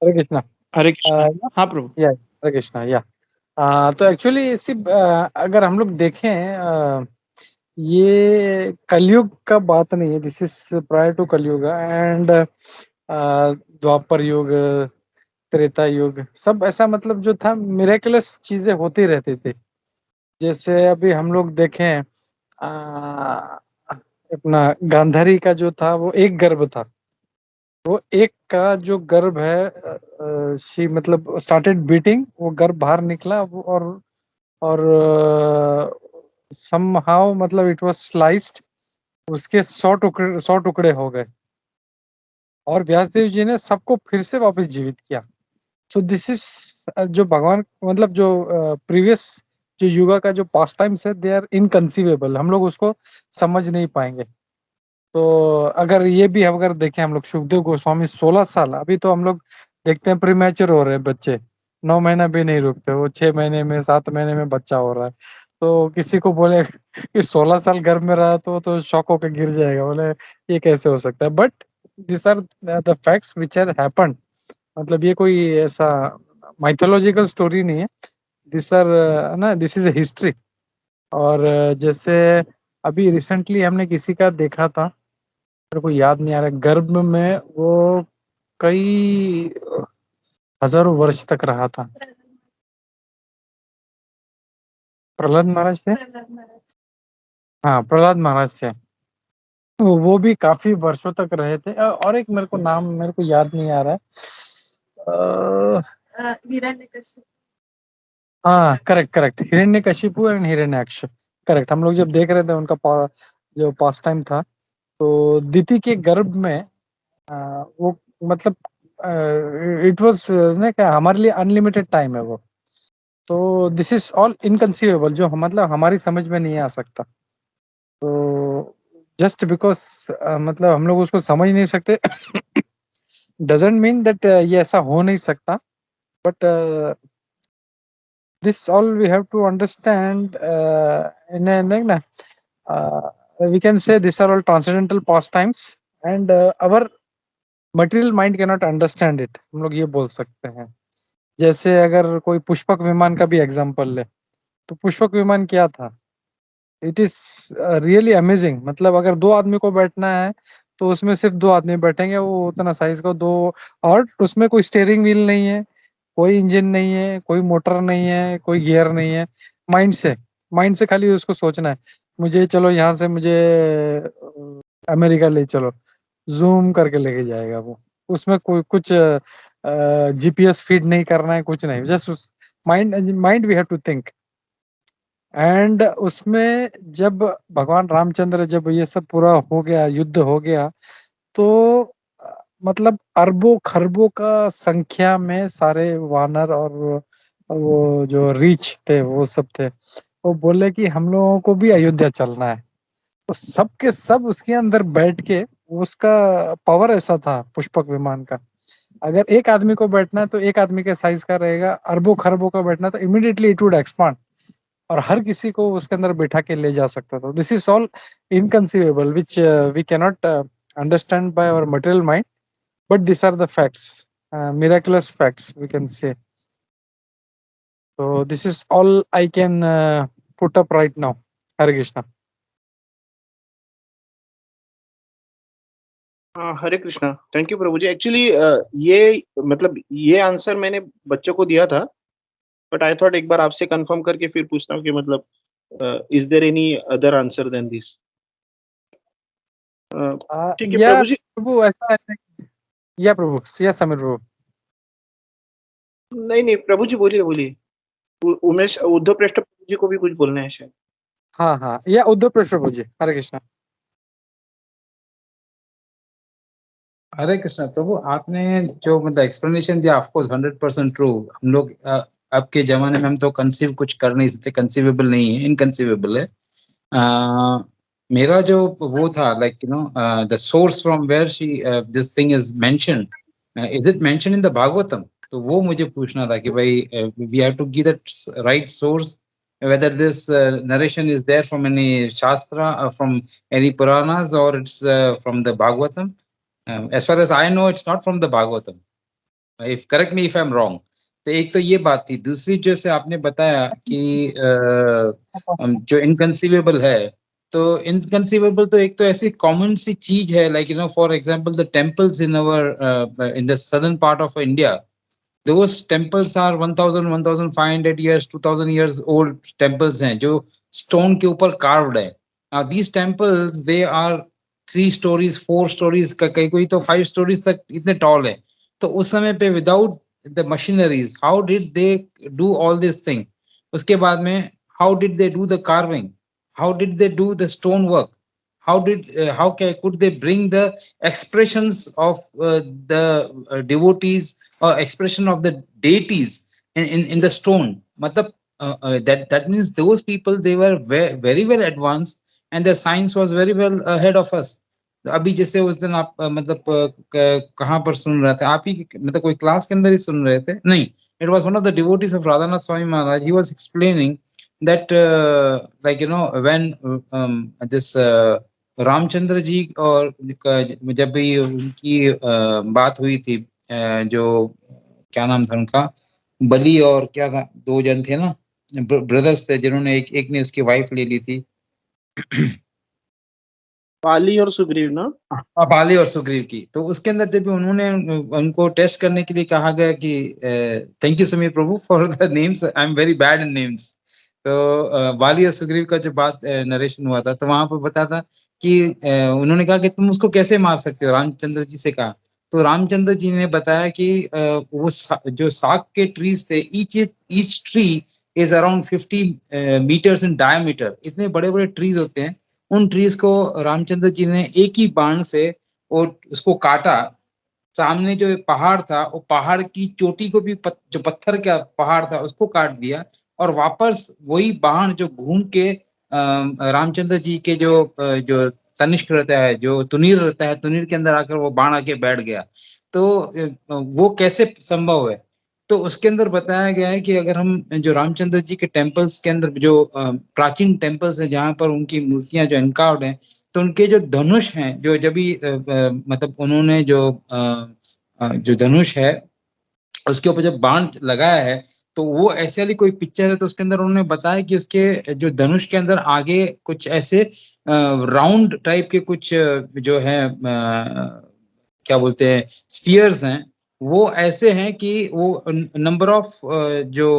हरे कृष्णा। हरे कृष्णा। हाँ प्रभु। या हरे कृष्णा। या तो एक्चुअली सिर्फ अगर हम लोग देखें ये कलयुग का बात नहीं है, दिस इज प्रायर टू कलयुग एंड द्वापर युग, त्रेता युग, सब ऐसा मतलब जो था मिरेकलस चीजें होती रहती थी। जैसे अभी हम लोग देखें अपना गांधारी का जो था वो एक गर्भ था, वो एक का जो गर्भ है शी मतलब स्टार्टेड बीटिंग, वो गर्भ बाहर निकला और somehow मतलब इट वाज स्लाइस्ड, उसके 100 टुकड़े हो गए और व्यासदेव जी ने सबको फिर से वापस जीवित किया। सो दिस इज जो भगवान मतलब जो प्रीवियस जो युगा का जो पास्ट टाइम्स है दे आर इनकंसीवेबल, हम लोग उसको समझ नहीं पाएंगे। तो अगर ये भी अगर देखें हम लोग सुखदेव गोस्वामी 16 साल, अभी तो हम लोग देखते हैं प्रीमेच्योर हो रहे हैं बच्चे, 9 महीना भी नहीं रुकते, वो 6 महीने में 7 महीने में बच्चा हो रहा है। तो किसी को बोले कि 16 साल गर्भ में रहा तो शॉक होकर गिर जाएगा, बोले ये कैसे हो सकता है। But this are the facts which are happened, मतलब ये कोई ऐसा माइथोलॉजिकल स्टोरी नहीं है, दिस आर ना दिस इज a हिस्ट्री। और जैसे अभी रिसेंटली हमने किसी का देखा था, मेरे को याद नहीं आ रहा, गर्भ में वो कई हजारों वर्ष तक रहा था। प्रहलाद महाराज थे। हाँ प्रहलाद महाराज थे, तो वो भी काफी वर्षों तक रहे थे। और एक मेरे को नाम मेरे को याद नहीं आ रहा है। हाँ correct correct, Hiranyakashipu and Hiranyaksha, correct. हम लोग जब देख रहे थे उनका जो पास टाइम था, तो दिति के गर्भ में वो मतलब इट वाज ना क्या हमारे लिए अनलिमिटेड टाइम है वो। तो दिस इज ऑल इनकंसीवेबल, जो मतलब हमारी समझ में नहीं आ सकता। तो जस्ट बिकॉज मतलब हम लोग उसको समझ नहीं सकते डजेंट मीन दैट ये ऐसा हो नहीं सकता। But this all we have to understand in a like na we can say these are all transcendental pastimes and our material mind cannot understand it, हम लोग ये बोल सकते हैं। जैसे अगर कोई पुष्पक विमान का भी एग्जांपल ले, तो पुष्पक विमान क्या था, इट इज रियली अमेजिंग। मतलब अगर 2 आदमी को बैठना है तो उसमें सिर्फ 2 आदमी बैठेंगे, वो उतना साइज का 2, और उसमें कोई स्टीयरिंग व्हील नहीं है, कोई इंजन नहीं है, कोई मोटर नहीं है, कोई गियर नहीं है। माइंड से खाली उसको सोचना है, मुझे चलो यहाँ से मुझे अमेरिका ले चलो, जूम करके लेके जाएगा वो। उसमें कोई कुछ जीपीएस फीड नहीं करना है, कुछ नहीं, just mind mind we have to think. And उसमें जब भगवान रामचंद्र जब ये सब पूरा हो गया, युद्ध हो गया, तो मतलब अरबों खरबों का संख्या में सारे वानर और वो जो रीछ थे वो सब थे, वो बोले कि हम लोगों को भी अयोध्या चलना है। तो सब के सब उसके अंदर बैठ के, उसका पावर ऐसा था पुष्पक विमान का अगर एक आदमी को बैठना है तो एक आदमी के साइज का रहेगा, अरबों खरबों का बैठना तो इमीडिएटली इट वुड एक्सपांड और हर किसी को उसके अंदर बैठा के ले जा सकता था. This is all inconceivable which we can not understand by our material mind, but this are the facts, miraculous facts we can say. So this is all I can put up right now. Hare Krishna. हाँ, Hare Krishna. Thank you प्रभु जी. Actually ये मतलब ये answer मैंने बच्चों को दिया था, बट आई थॉट एक बार आपसे कंफर्म करके फिर पूछता हूँ कि मतलब is there any other answer than this. ठीक है या प्रभु जी. प्रभु ऐसा है, या प्रभु, या समीर प्रभु. नहीं प्रभु जी, बोलिए बोलिए. उमेश उद्धव पृष्ठ प्रभु जी को भी कुछ बोलना है शायद. हाँ हाँ, या उद्धव प्रभु जी. हरे कृष्णा. हरे कृष्णा प्रभु, आपने जो मतलब एक्सप्लेनेशन दिया, ऑफ कोर्स 100% ट्रू. हम लोग अब के जमाने में हम तो कंसीव कुछ कर नहीं सकते, कंसीवेबल नहीं है, इनकंसीवेबल है. मेरा जो वो था, like you know, the source from where she this thing is mentioned, is it mentioned in the Bhagavatam? तो वो मुझे पूछना था कि भाई we have to give that right source, whether this narration is there from any shastra or from any puranas, or it's from the Bhagavatam. As far as I know, it's not from the Bhagavatam. If correct me if I'm wrong. तो एक तो ये बात थी. दूसरी जैसे आपने बताया कि जो इनकंसीवेबल है, तो इनकंसीवेबल तो एक तो ऐसी कॉमन सी चीज है, like you no, for example the temples in our in the southern part of India. Those temples are 1000, 1500 years, 2000 years old temples हैं, जो stone के ऊपर carved है. Now these temples, they are 3 stories, 4 stories, कई कोई तो 5 stories तक इतने tall है. तो उस समय पे without the machineries, how did they do all this thing? उसके बाद में how did they do the carving? How did they do the stone work? How could they bring the expressions of the devotees or expression of the deities in the stone? Matlab, that means those people, they were very well advanced, and their science was very well ahead of us. अभी जैसे उस दिन आप मतलब कहाँ पर सुन रहे थे आप ही, मतलब कोई क्लास के अंदर ही सुन रहे थे? नहीं, it was one of the devotees of Radhanath Swami Maharaj. He was explaining that like you know, when this Ramchandra ji और जब भी उनकी बात हुई थी, जो क्या नाम था उनका, बलि और क्या था, 2 जन थे ना, ब्रदर्स थे, जिन्होंने एक ने उसकी वाइफ ले ली थी. बाली और सुग्रीव ना. बाली और सुग्रीव की. तो उसके अंदर जब उन्होंने उनको टेस्ट करने के लिए कहा गया कि thank you Sameer Prabhu for the names, I am very bad in names. तो बाली और सुग्रीव का जो बात नरेशन हुआ था, तो वहां पर बता था कि उन्होंने कहा कि तुम उसको कैसे मार सकते हो, रामचंद्र जी से कहा. तो रामचंद्र जी ने बताया कि वो जो साग के ट्रीज थे, each tree is around 50 metres in diameter. इतने बड़े बड़े ट्रीज होते हैं. उन ट्रीज को रामचंद्र जी ने एक ही बाण से वो उसको काटा. सामने जो पहाड़ था, वो पहाड़ की चोटी को भी जो पत्थर का पहाड़ था उसको काट दिया, और वापस वही बाण जो घूम के रामचंद्र जी के जो तनिष्क रहता है, जो तुनीर रहता है, तुनीर के अंदर आकर वो बाण आके बैठ गया. तो वो कैसे संभव है? तो उसके अंदर बताया गया है कि अगर हम जो रामचंद्र जी के टेम्पल्स के अंदर जो प्राचीन टेम्पल्स है, जहाँ पर उनकी मूर्तियां जो एनकार्व्ड हैं, तो उनके जो धनुष हैं, जो जब भी मतलब उन्होंने जो धनुष है उसके ऊपर जब बाण लगाया है, तो वो ऐसे वाली कोई पिक्चर है, तो उसके अंदर उन्होंने बताया कि उसके जो धनुष के अंदर आगे कुछ ऐसे राउंड टाइप के कुछ जो है क्या बोलते हैं, स्फीयर्स हैं. वो ऐसे हैं कि वो नंबर ऑफ जो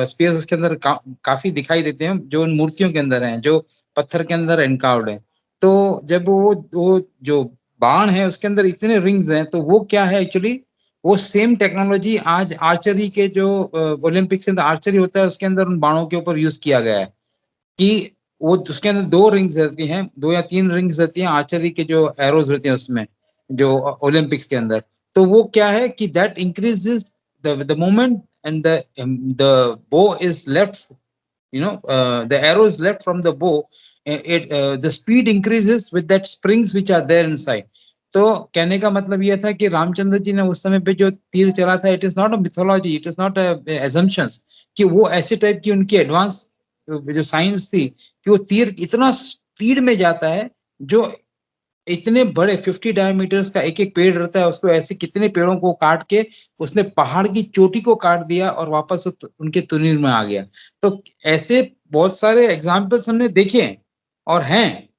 स्फीयर्स उसके अंदर काफी दिखाई देते हैं, जो उन मूर्तियों के अंदर हैं, जो पत्थर के अंदर एनकार्व्ड है. तो जब वो जो बाण है उसके अंदर इतने रिंग्स हैं, तो वो क्या है एक्चुअली, वो सेम टेक्नोलॉजी आज आर्चरी के जो ओलंपिक्स के अंदर आर्चरी होता है, उसके अंदर उन बाणों के ऊपर यूज किया गया है. कि वो उसके अंदर 2 रिंग्स रहती हैं, 2 या 3 रिंग्स रहती हैं आर्चरी के जो एरोज रहते हैं उसमें, जो ओलंपिक्स के अंदर. तो वो क्या है कि that increases the moment and the bow is left, you know, the arrow is left from the bow, the speed increases with that springs which are there inside. तो कहने का मतलब यह था कि रामचंद्र जी ने उस समय पे जो तीर चला था, it is not a mythology, it is not assumptions, कि वो ऐसे टाइप की उनकी एडवांस जो साइंस थी कि वो तीर इतना स्पीड में जाता है, जो इतने बड़े 50 डायमीटर्स का एक एक पेड़ रहता है, उसको ऐसे कितने पेड़ों को काट के उसने पहाड़ की चोटी को काट दिया और वापस उनके तुनीर में आ गया। तो ऐसे बहुत सारे एग्जाम्पल्स हमने देखे हैं और हैं,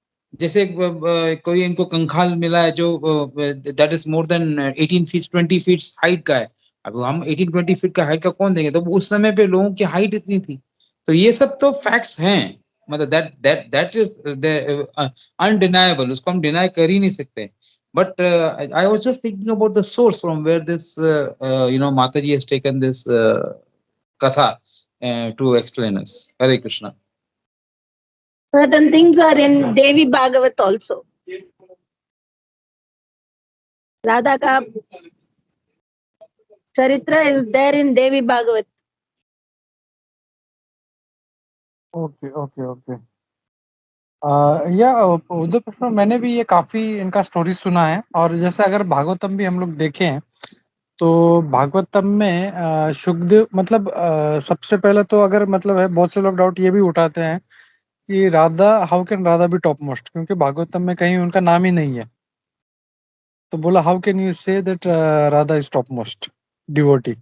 जैसे कोई इनको कंखाल मिला है जो that is more than 18 feet 20 feet height का है। अब हम 18-20 फीट का हाइट का कौन देंगे, तो उस समय पे लोगों की हाइट इतनी थी। तो ये सब तो फैक्ट्स हैं, मतलब दैट इज अनडिनाइबल, उसको हम डिनाई कर ही नहीं सकते। But I was just thinking about the source from where this Mataji has taken this कथा to explain us. Hare Krishna. Certain things are in Devi Bhagavat also. Radha ka charitra is there in Devi Bhagavat. Okay okay okay. या उद्धव प्रश्न, मैंने भी ये काफी इनका story सुना है। और जैसे अगर भागवतम भी हम लोग देखें तो भागवतम में शुकदेव मतलब सबसे पहले तो अगर मतलब है, बहुत से लोग डाउट ये भी उठाते हैं कि Radha, how can Radha be top most, क्योंकि भागवतम में कहीं उनका नाम ही नहीं है। तो बोला how can you say that Radha is top most devotee.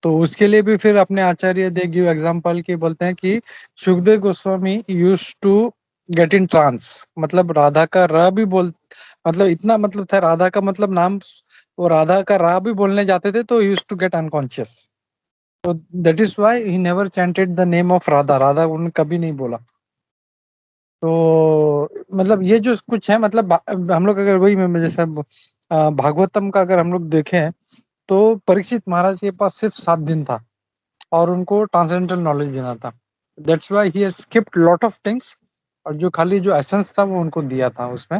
तो उसके लिए भी फिर अपने आचार्य दे गिव एग्जांपल की बोलते हैं कि Sukhdev Goswami used to get in trance, मतलब राधा का र भी बोल, मतलब इतना मतलब था राधा का मतलब नाम, वो राधा का रा भी बोलने जाते थे तो यूज्ड टू गेट अनकॉन्शियस। तो that is why he never chanted the name of Radha, Radha उन्होंने कभी नहीं बोला। तो मतलब ये जो कुछ है, मतलब हम लोग अगर वही में जैसे भागवतम का अगर हम लोग देखें तो परीक्षित महाराज के पास सिर्फ 7 दिन था और उनको ट्रांसेंडेंटल नॉलेज देना था। That's why he has skipped lot of things, और जो खाली जो एसेंस था वो उनको दिया था उसमें।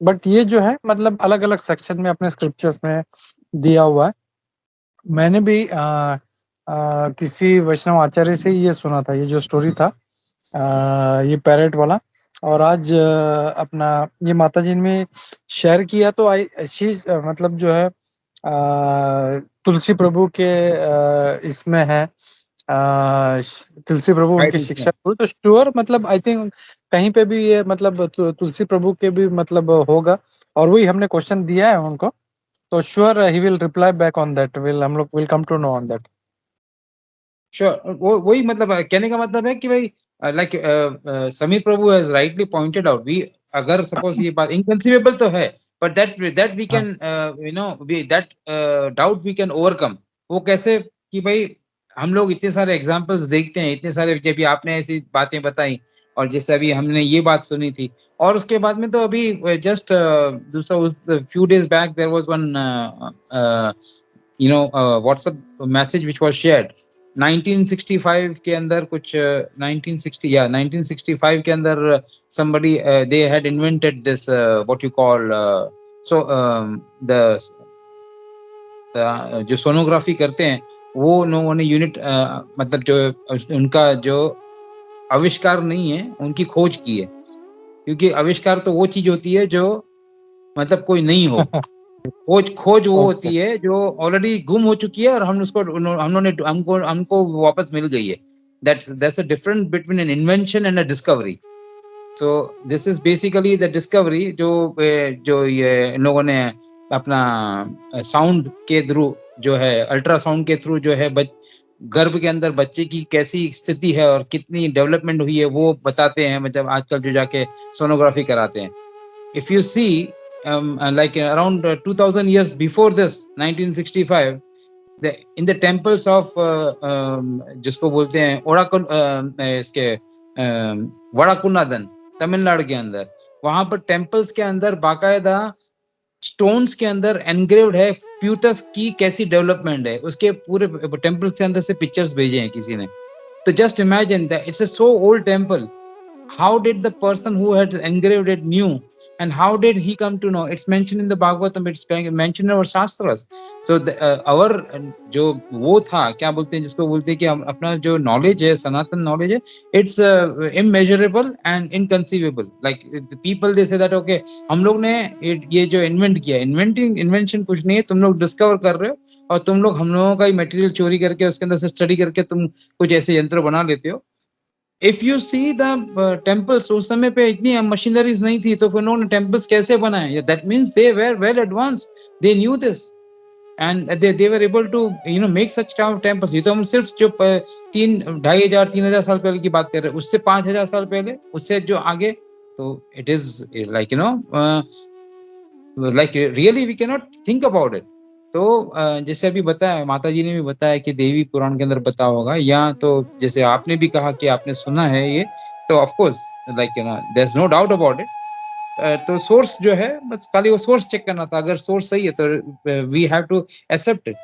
बट ये जो है मतलब अलग अलग सेक्शन में अपने स्क्रिप्चर्स में दिया हुआ है। मैंने भी किसी वैष्णव आचार्य से ये सुना था, ये जो स्टोरी था ये पैरेट वाला। और आज अपना ये माता जी ने शेयर किया तो आई मतलब जो है तुलसी प्रभु के इसमें है, तुलसी प्रभु उनकी शिक्षा हुई तो श्योर, मतलब आई थिंक कहीं पे भी ये मतलब तुलसी प्रभु के भी मतलब होगा। और वही हमने क्वेश्चन दिया है उनको, तो श्योर ही will reply back on that, will हम लोग will come to know on that. Sure, वो वही मतलब कहने का मतलब है कि भाई like Sameer Prabhu has rightly pointed out, we अगर सपोज ये बात इनकंसीवेबल तो है, but that we can that doubt we can overcome. वो कैसे कि भाई हम लोग इतने सारे एग्जांपल्स देखते हैं, इतने सारे, जब भी आपने ऐसी बातें बताई और जैसे अभी हमने ये बात सुनी थी, और उसके बाद में तो अभी जस्ट दूसरा उस few days back there was one WhatsApp message which was shared 1965 के अंदर कुछ 1965 के अंदर somebody they had invented this what you call the जो सोनोग्राफी करते हैं वो लोगों ने यूनिट मतलब जो उनका जो आविष्कार नहीं है उनकी खोज की है, क्योंकि आविष्कार तो वो चीज होती है जो मतलब कोई नहीं हो, खोज वो होती है जो ऑलरेडी गुम हो चुकी है और हम उसको हमको वापस मिल गई है। That's a difference between an invention and a discovery. So this is basically the discovery जो ये इन लोगों ने अपना साउंड के थ्रू जो है, अल्ट्रासाउंड के थ्रू जो है गर्भ के अंदर बच्चे की कैसी स्थिति है और कितनी डेवलपमेंट हुई है वो बताते हैं, मतलब आजकल जो जाके सोनोग्राफी कराते हैं। If you see like around 2000 years before this 1965 in the temples of जिसको बोलते हैं ओडाकुन इसके वड़ाकुनादन तमिलनाडु के अंदर, वहां पर टेम्पल्स के अंदर बाकायदा स्टोन्स के अंदर एनग्रेव्ड है फ्यूटस की कैसी डेवलपमेंट है, उसके पूरे टेम्पल के अंदर से पिक्चर्स भेजे हैं किसी ने। तो just imagine that it's a so old temple, how did the person who had engraved it knew And how did he come to know? It's mentioned in the Bhagavatam, it's mentioned in our Shastras. So our जो वो था, क्या बोलते हैं जिसको बोलते हैं कि हम अपना जो knowledge है, सनातन knowledge है, it's immeasurable and inconceivable. Like the people they say that okay, हम लोग ने ये जो invent किया, invention कुछ नहीं है, तुम लोग discover कर रहे हो और तुम लोग हम लोगों का ही material चोरी करके उसके अंदर से study करके तुम कुछ ऐसे यंत्र बना लेते हो. If you see the temples, उस समय पे इतनी मशीनरीज नहीं थी, तो फिर उन्होंने temples कैसे बनाए? That means they were well advanced. They knew this, and they were able to make such type of temples. ये तो हम सिर्फ जो 3,500-3,000 साल पहले की बात कर रहे हैं, उससे 5,000 साल पहले, उससे जो आगे, तो it is like like really we cannot think about it. तो जैसे अभी बताया, माता जी ने भी बताया कि देवी पुराण के अंदर बता होगा, या तो जैसे आपने भी कहा कि आपने सुना है ये, तो of course like there is no doubt about it. तो सोर्स जो है, बस खाली वो सोर्स चेक करना था. अगर सोर्स सही है तो we have to accept it.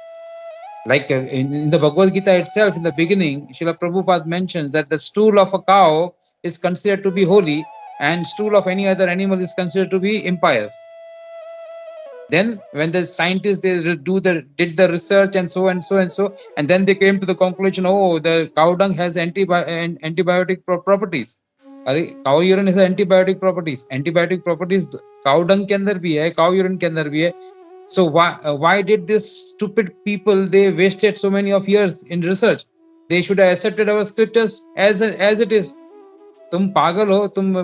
Like in the Bhagavad Gita itself, in the beginning, Srila Prabhupada mentions that the stool of a cow is considered to be holy, and stool of any other animal is considered to be impious. Then when the scientists they did the research and so, and then they came to the conclusion, oh, the cow dung has antibiotic properties. अरे cow urine has antibiotic properties. Antibiotic properties cow dung के अंदर भी है, cow urine के अंदर भी है. So why did this stupid people, they wasted so many of years in research? They should have accepted our scriptures as it is. तुम पागल हो, तुम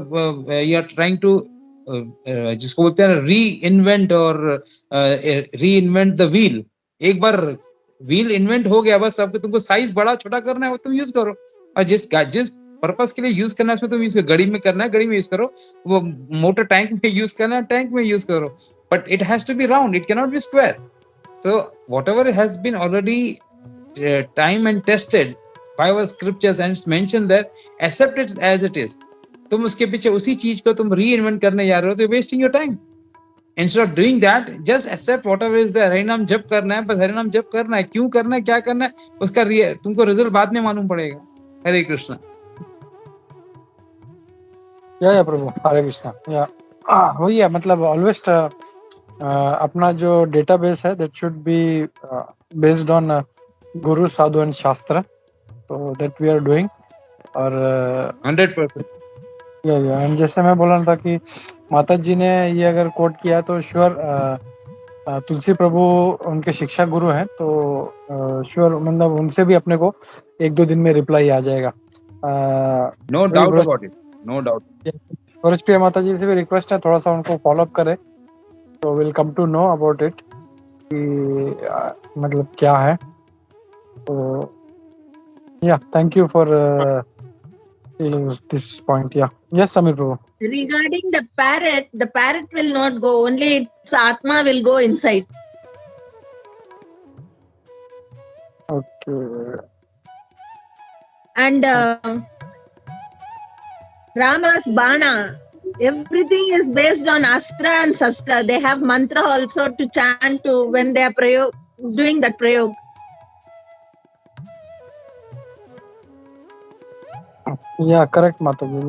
you are trying to जिसको बोलते हैं री इन्वेंट और रीइन्वेंट द व्हील. एक बार व्हील इन्वेंट हो गया, बस अब तुमको साइज बड़ा छोटा करना है, वो तुम यूज करो. और जिस पर्पस के लिए यूज करना है उसमें तुम यूज करो. गड़ी में करना है, गड़ी में यूज करो. वो मोटर टैंक में यूज करना है, टैंक में यूज करो. But it has to be round, it can not be square. So whatever has been already time and tested by our scriptures and it's mentioned there, accept it as it is. तुम उसके पीछे उसी चीज को तुम reinvent करने जा रहे हो, तो wasting your time. Instead of doing that, just accept whatever is there. हरिनाम जप करना है, बस हरिनाम जप करना है. क्यों करना है, क्या करना है, उसका तुमको रिजल्ट बाद में मालूम पड़ेगा. हरे कृष्णा. या प्रभु, हरे कृष्णा. या वही है, मतलब ऑलवेज अपना जो डेटाबेस है that should be based on Guru, Sadhu and शास्त्र. तो दैट वी आर डूइंग. और 100%. एंड जैसे मैं बोल रहा था कि माता जी ने ये अगर कोट किया तो श्योर तुलसी प्रभु उनके शिक्षा गुरु हैं, तो श्योर मतलब उनसे भी अपने को 1-2 दिन में रिप्लाई आ जाएगा. No doubt about it, no doubt. और प्रिया माता जी से भी रिक्वेस्ट है, थोड़ा सा उनको फॉलो अप करें, तो will come to know about it कि मतलब क्या है. तो या thank you for this point. Yes Samir Prabhu. Regarding the parrot will not go, only its atma will go inside. Okay. And Rama's bana, everything is based on astra and sastra. They have mantra also to chant to when they are doing that prayog. Yeah, correct Mataji.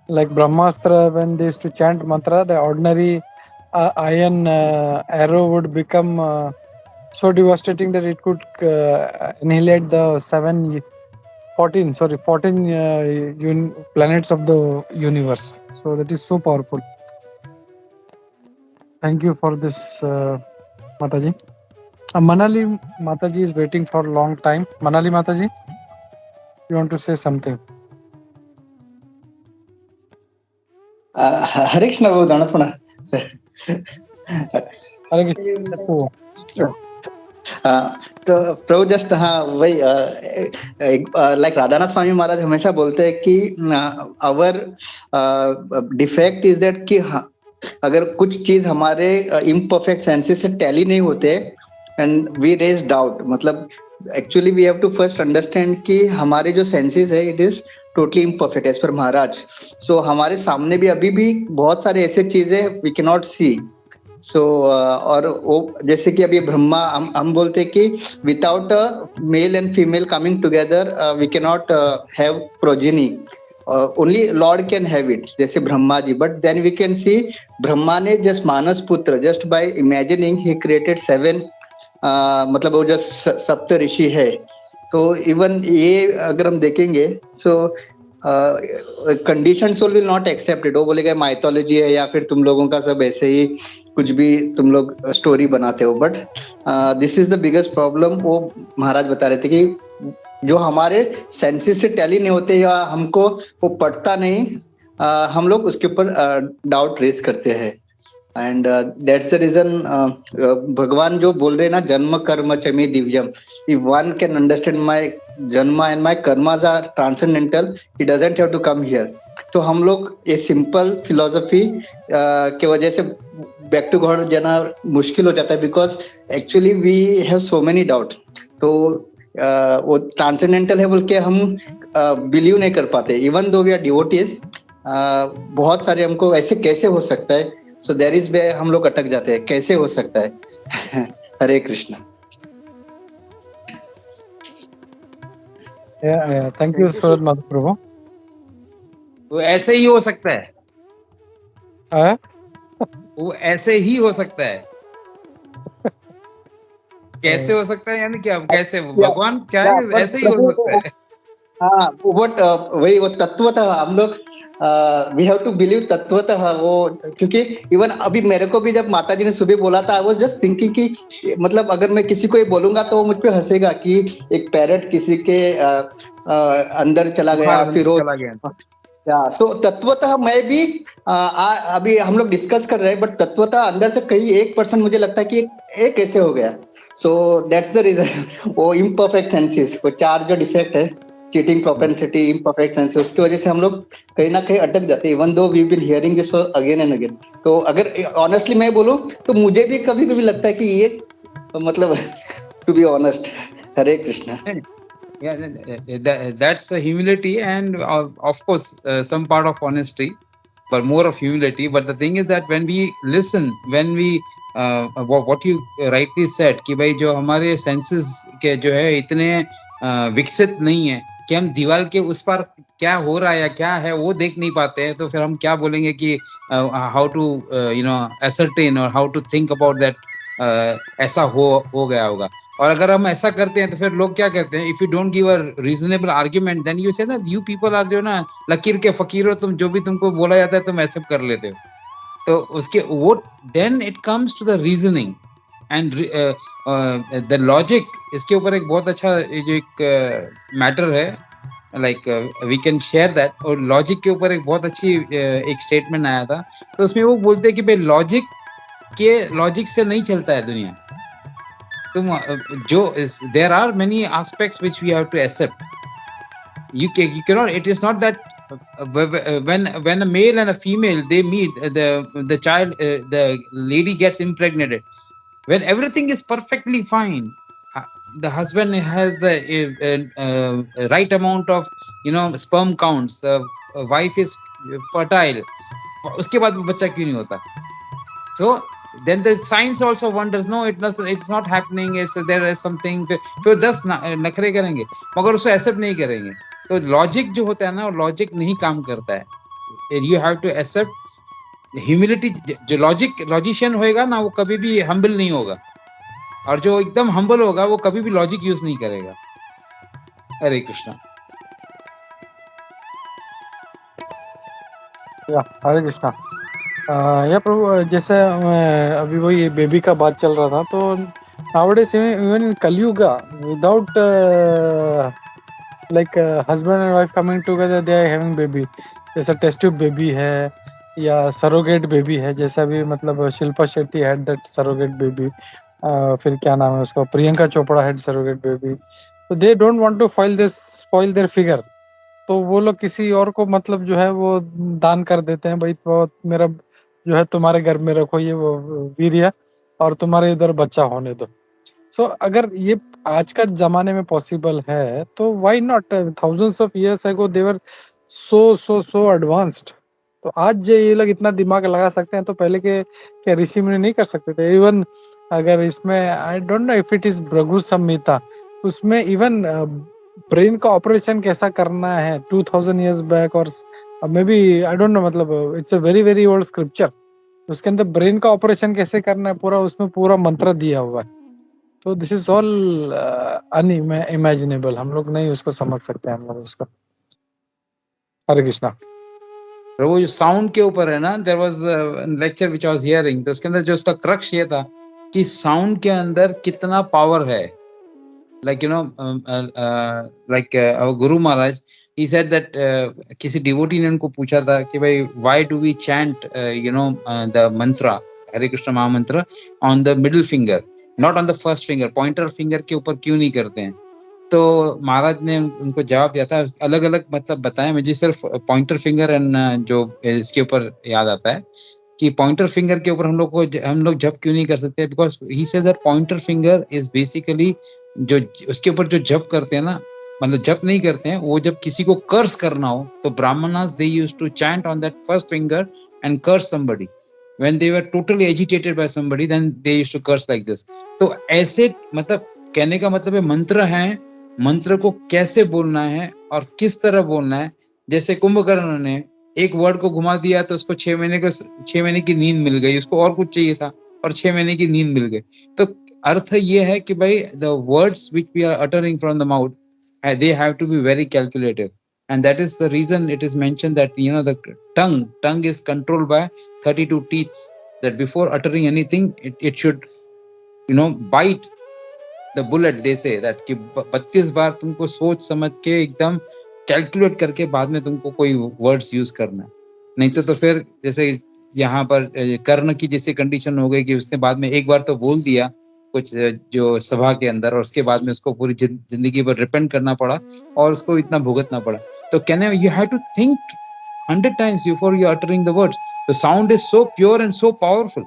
Like Brahmastra, when they used to chant mantra, the ordinary iron arrow would become so devastating that it could annihilate the 14 planets of the universe. So that is so powerful. Thank you for this, Mataji. Manali Mataji is waiting for a long time. Manali Mataji, you want to say something? हरे कृष्ण बाबू दानतपना. हरे कृष्ण. तो प्रभु just हाँ वही like Radhanath Swami Maharaj हमेशा बोलते हैं कि अवर defect is that कि अगर कुछ चीज हमारे इम्परफेक्ट सेंसेस से टैली नहीं होते एंड वी रेज डाउट, मतलब actually we have to first understand कि हमारे जो सेंसेस है it is totally imperfect as per Maharaj. सो हमारे सामने भी अभी भी बहुत सारे ऐसे चीजें वी कैन नॉट सी. सो और वो जैसे कि अभी ब्रह्मा हम बोलते हैं कि without male and female coming together we can not have progeny. only Lord can have it, जैसे Brahma ji. But then we can see Brahma ने just मानस पुत्र, just by imagining he created 7, मतलब वो जो सप्त ऋषि है. तो इवन ये अगर हम देखेंगे, so condition soul will not accept it. वो बोलेगा माइथोलॉजी है या फिर तुम लोगों का सब ऐसे ही कुछ भी तुम लोग स्टोरी बनाते हो. But this is the biggest problem. वो महाराज बता रहे थे कि जो हमारे सेंसेस से टैली नहीं होते या हमको वो पढ़ता नहीं, हम लोग उसके ऊपर डाउट रेस करते हैं. एंड दैट्स द रीजन भगवान जो बोल रहे हैं ना, जन्म कर्म च मे दिव्यम. If one can understand my janma and my karmas are transcendental, he doesn't have to come here. तो हम लोग ये सिंपल फिलोसफी के वजह से बैक टू गॉड जाना मुश्किल हो जाता है, because actually we have so many doubt. तो वो ट्रांसेंडेंटल है बोल के हम बिलीव नहीं कर पाते, even though we are devotees. बहुत सारे हमको ऐसे कैसे हो सकता है, सो देयर इज वे हम लोग अटक जाते हैं, कैसे हो सकता है. हरे कृष्णा. थैंक यू सूरज महाप्रभु. वो ऐसे ही हो सकता है, हाँ? वो ऐसे ही हो सकता है. कैसे हो सकता है यानी क्या, कैसे भगवान चाहे ऐसे ही हो सकता है. हाँ, बट वही वो तत्वतः हम लोग वी हैव टू बिलीव तत्वतः. वो क्योंकि इवन अभी मेरे को भी जब माता जी ने सुबह बोला था, आई वाज जस्ट थिंकिंग कि मतलब अगर मैं किसी को ये बोलूंगा तो वो मुझ पे हंसेगा कि एक पैरट किसी के अंदर चला गया, फिर वो चला गया. सो तत्वतः मैं भी अभी हम लोग डिस्कस कर रहे हैं, बट तत्वतः अंदर से कहीं 1% मुझे लगता है कि ये कैसे हो गया. So that's the reason. वो इम्परफेक्ट सेंसेस, वो 4 जो डिफेक्ट है, चीटिंग, प्रोपेंसिटी, इम्परफेक्ट सेंसेस, उसकी वजह से हम लोग कहीं ना कहीं अटक जाते हैं, even though we been hearing this again and again. तो अगर ऑनेस्टली मैं बोलूं तो मुझे भी कभी कभी लगता है कि ये मतलब to be honest. Hare Krishna. Yeah, that's the humility, and of course some part of honesty, but more of humility. But the thing is that when we listen, when we what you rightly said कि भाई जो हमारे senses के जो है इतने विकसित नहीं है कि हम दीवार के उस पार क्या हो रहा है या क्या है वो देख नहीं पाते हैं, तो फिर हम क्या बोलेंगे कि how to ascertain or how to think about that, ऐसा हो गया होगा. और अगर हम ऐसा करते हैं तो फिर लोग क्या करते हैं, if you don't give a reasonable argument then you say ना यू पीपल आर जो ना लकीर के फकीर हो, तुम जो भी तुमको बोला जाता है तुम एक्सेप्ट कर लेते हो. तो उसके वो then it comes to the reasoning and the logic. इसके ऊपर एक बहुत अच्छा जो एक मैटर है, like we can share that. और लॉजिक के ऊपर एक बहुत अच्छी एक स्टेटमेंट आया था, तो उसमें वो बोलते हैं कि भाई लॉजिक से नहीं चलता है दुनिया. तुम जो there are many aspects which we have to accept. You cannot, it is not that when a male and a female they meet, the child, the lady gets impregnated, when everything is perfectly fine, the husband has the right amount of sperm counts, the wife is fertile, उसके बाद बच्चा क्यों नहीं होता? So then the science also wonders, no, it's not happening, there is something. फिर 10 नखरे करेंगे मगर उसको एक्सेप्ट नहीं करेंगे. तो लॉजिक जो होता है ना, वो लॉजिक नहीं काम करता है. You have to accept humility. जो लॉजिशियन होएगा ना वो कभी भी हम्बल नहीं होगा, और जो एकदम हम्बल होगा वो कभी भी लॉजिक यूज नहीं करेगा. हरे कृष्णा. हरे कृष्णा. या प्रभु, जैसे अभी वही बेबी का बात चल रहा था, तो nowadays even in Kaliyuga, without like husband and wife coming together, they are having baby. जैसा टेस्ट ट्यूब बेबी है या सरोगेट बेबी है, जैसा भी मतलब Shilpa Shetty had that surrogate baby. फिर क्या नाम है उसका, Priyanka Chopra had surrogate baby. तो they don't want to spoil their figure. तो वो लोग किसी और को मतलब जो है वो दान कर देते हैं, भाई तो मेरा जो है तुम्हारे घर में रखो ये वो वीर्य, और तुम्हारे इधर बच्चा होने दो. सो अगर ये आज का जमाने में पॉसिबल है तो why not? Thousands of years ago they were so advanced. तो आज ये लोग इतना दिमाग लगा सकते हैं, तो पहले के क्या ऋषि मुनि नहीं कर सकते थे? इवन अगर इसमें I don't know if it is Bhrigu Samhita, उसमें इवन ब्रेन का ऑपरेशन कैसा करना है 2000 years बैक और may be I don't know, मतलब it's a very very old scripture, उसके अंदर ब्रेन का ऑपरेशन कैसे करना है पूरा, उसमें पूरा मंत्र दिया हुआ है। तो दिस इज ऑल अनइमेजिनेबल, हम लोग नहीं उसको समझ सकते हम लोग उसको। हरे कृष्णा। प्रभु जो साउंड के ऊपर है ना, there was lecture which I was hearing, तो उसके अंदर जो उसका क्रक्स ये था कि साउंड के अंदर कितना पावर है। Like you know, like our guru Maharaj he said that, किसी डिवोटी ने उनको पूछा था कि भाई why do we chant you know the mantra, Hare Krishna mahamantra on the middle finger, not on the first finger, pointer finger के ऊपर क्यों नहीं करते हैं? तो महाराज ने उनको जवाब दिया था, अलग अलग मतलब बताया, मुझे सिर्फ पॉइंटर फिंगर एंड जो इसके ऊपर याद आता है कि पॉइंटर फिंगर के ऊपर हम लोग जप क्यों नहीं कर सकते, because he says that pointer finger is basically जो उसके ऊपर जो जप करते हैं ना, मतलब जप नहीं करते हैं वो, जब किसी को कर्स करना हो तो brahmanas they used to chant on that first finger and curse somebody when they were totally agitated by somebody, then they used to curse like this. तो ऐसे मतलब कहने का मतलब है मंत्र है, मंत्र को कैसे बोलना है और किस तरह बोलना है। जैसे कुंभकर्ण ने एक वर्ड को घुमा दिया तो उसको 6 महीने की नींद मिल गई, उसको और कुछ चाहिए था और 6 महीने की नींद मिल गई। तो अर्थ ये है कि भाई the words which we are uttering from the mouth, they have to be very calculated, and that is the reason it is mentioned that you know the tongue is controlled by 32 teeth, that before uttering anything it should you know bite the bullet, they say that कि 32 बार तुमको सोच समझ के एकदम calculate करके बाद में तुमको कोई वर्ड्स यूज करना है। नहीं तो फिर जैसे यहाँ पर कर्ण की जैसी कंडीशन हो गई कि उसने बाद में एक बार तो बोल दिया कुछ जो सभा के अंदर, और उसके बाद में उसको पूरी जिंदगी पर रिपेंट करना पड़ा और उसको इतना भुगतना पड़ा। तो कहने you have to think 100 times before you uttering the words. The sound is so pure and so powerful.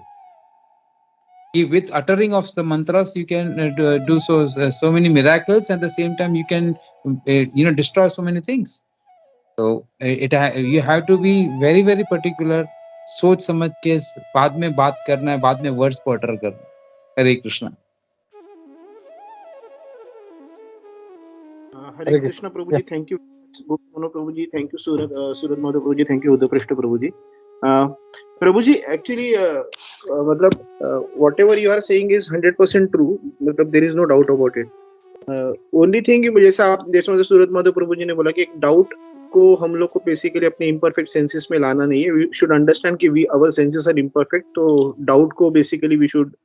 With uttering of the mantras you can do so many miracles, and at the same time you can destroy so many things. So you have to be very very particular, सोच समझ के बाद में बात करना है, बाद में वर्ड्स को utter करना है। हरे कृष्णा। हरे कृष्णा प्रभु जी, थैंक यू मोनो प्रभु जी, थैंक यू सूरज माधव प्रभु जी, थैंक यू उदय कृष्ण प्रभु जी। प्रभु जी एक्चुअली मतलब whatever you are saying is 100% true, मतलब there is no doubt about it. Only thing जैसे सूरज माधव प्रभु जी ने बोला कि एक डाउट को हम लोग को बेसिकली अपने इम्परफेक्ट सेंसेस में लाना नहीं है। वी शुड अंडरस्टैंड कि we our senses are imperfect, तो डाउट को basically we should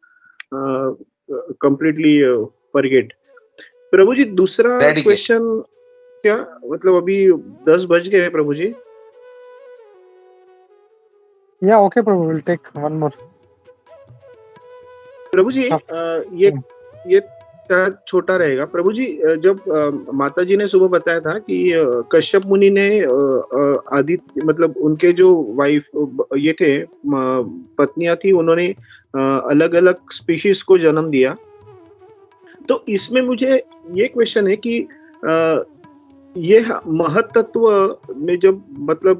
completely forget. प्रभु जी दूसरा क्वेश्चन क्या, मतलब अभी 10 बज गए हैं प्रभु जी। या ओके प्रभु, विल टेक वन मोर। प्रभु जी ये छोटा रहेगा। प्रभु जी जब माता जी ने सुबह बताया था कि कश्यप मुनि ने आदित्य मतलब उनके जो वाइफ ये थे पत्नियां थी, उन्होंने अलग अलग स्पीशीज को जन्म दिया। तो इसमें मुझे ये क्वेश्चन है कि ये महत्त्व में जब मतलब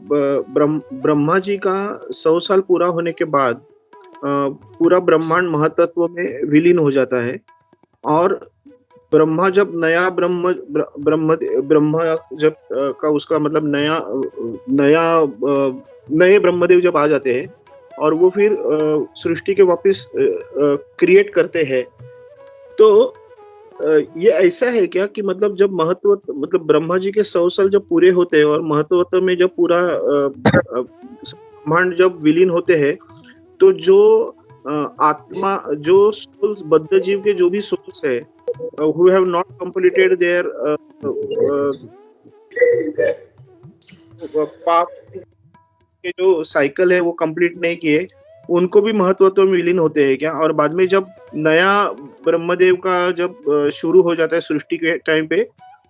ब्रह्मा जी का 100 साल पूरा होने के बाद पूरा ब्रह्मांड महत्त्व में विलीन हो जाता है, और ब्रह्मा जब नया ब्रह्मा जब का उसका मतलब नए ब्रह्मदेव जब आ जाते हैं और वो फिर सृष्टि के वापस क्रिएट करते हैं, तो ये ऐसा है क्या कि मतलब जब महत्व मतलब ब्रह्मा जी के 100 साल जब पूरे होते हैं और महत्व में जब पूरा ब्रह्मांड जब विलीन होते हैं, तो जो आत्मा जो सोल्स बद्ध जीव के जो भी सोल्स है who have not completed their पाप के जो साइकिल है वो कंप्लीट नहीं किए, उनको भी महत्व में विलीन होते हैं क्या? और बाद में जब नया ब्रह्मदेव का जब शुरू हो जाता है सृष्टि के टाइम पे,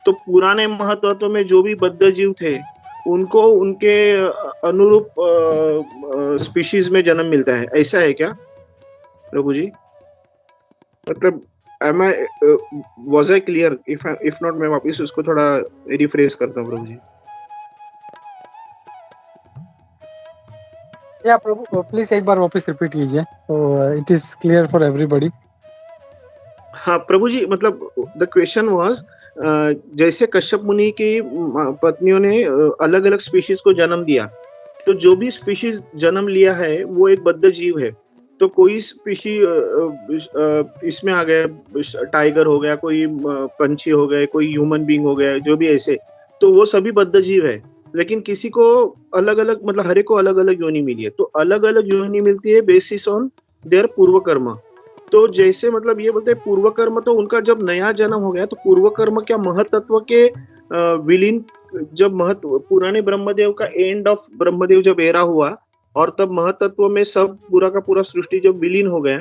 तो पुराने महत्व में जो भी बद्ध जीव थे उनको उनके अनुरूप स्पीशीज में जन्म मिलता है, ऐसा है क्या प्रभु जी? मतलब was I clear? If not, मैं वापस उसको थोड़ा रिफ्रेश करता हूँ प्रभु जी। या प्रभु प्लीज एक बार वापस रिपीट कीजिए, so it is clear for everybody. हाँ प्रभु जी, मतलब the question was जैसे कश्यप मुनि की पत्नियों ने अलग अलग स्पीशीज को जन्म दिया, तो जो भी स्पीशीज जन्म लिया है वो एक बद्ध जीव है। तो कोई स्पीशी इसमें आ गया, टाइगर हो गया, कोई पंछी हो गए, कोई ह्यूमन बीइंग हो गया, जो भी ऐसे, तो वो सभी बद्ध जीव है। लेकिन किसी को अलग अलग, मतलब हर एक को अलग अलग योनि मिली है, तो अलग अलग योनि मिलती है बेसिस ऑन देयर पूर्व कर्म। तो जैसे मतलब ये बोलते हैं पूर्व कर्म, तो उनका जब नया जन्म हो गया तो पूर्व कर्म क्या महतत्व के विलीन, जब महत्व पुराने ब्रह्मदेव का एंड ऑफ ब्रह्मदेव जब एरा हुआ और तब महतत्व में सब पूरा का पूरा सृष्टि जब विलीन हो गया,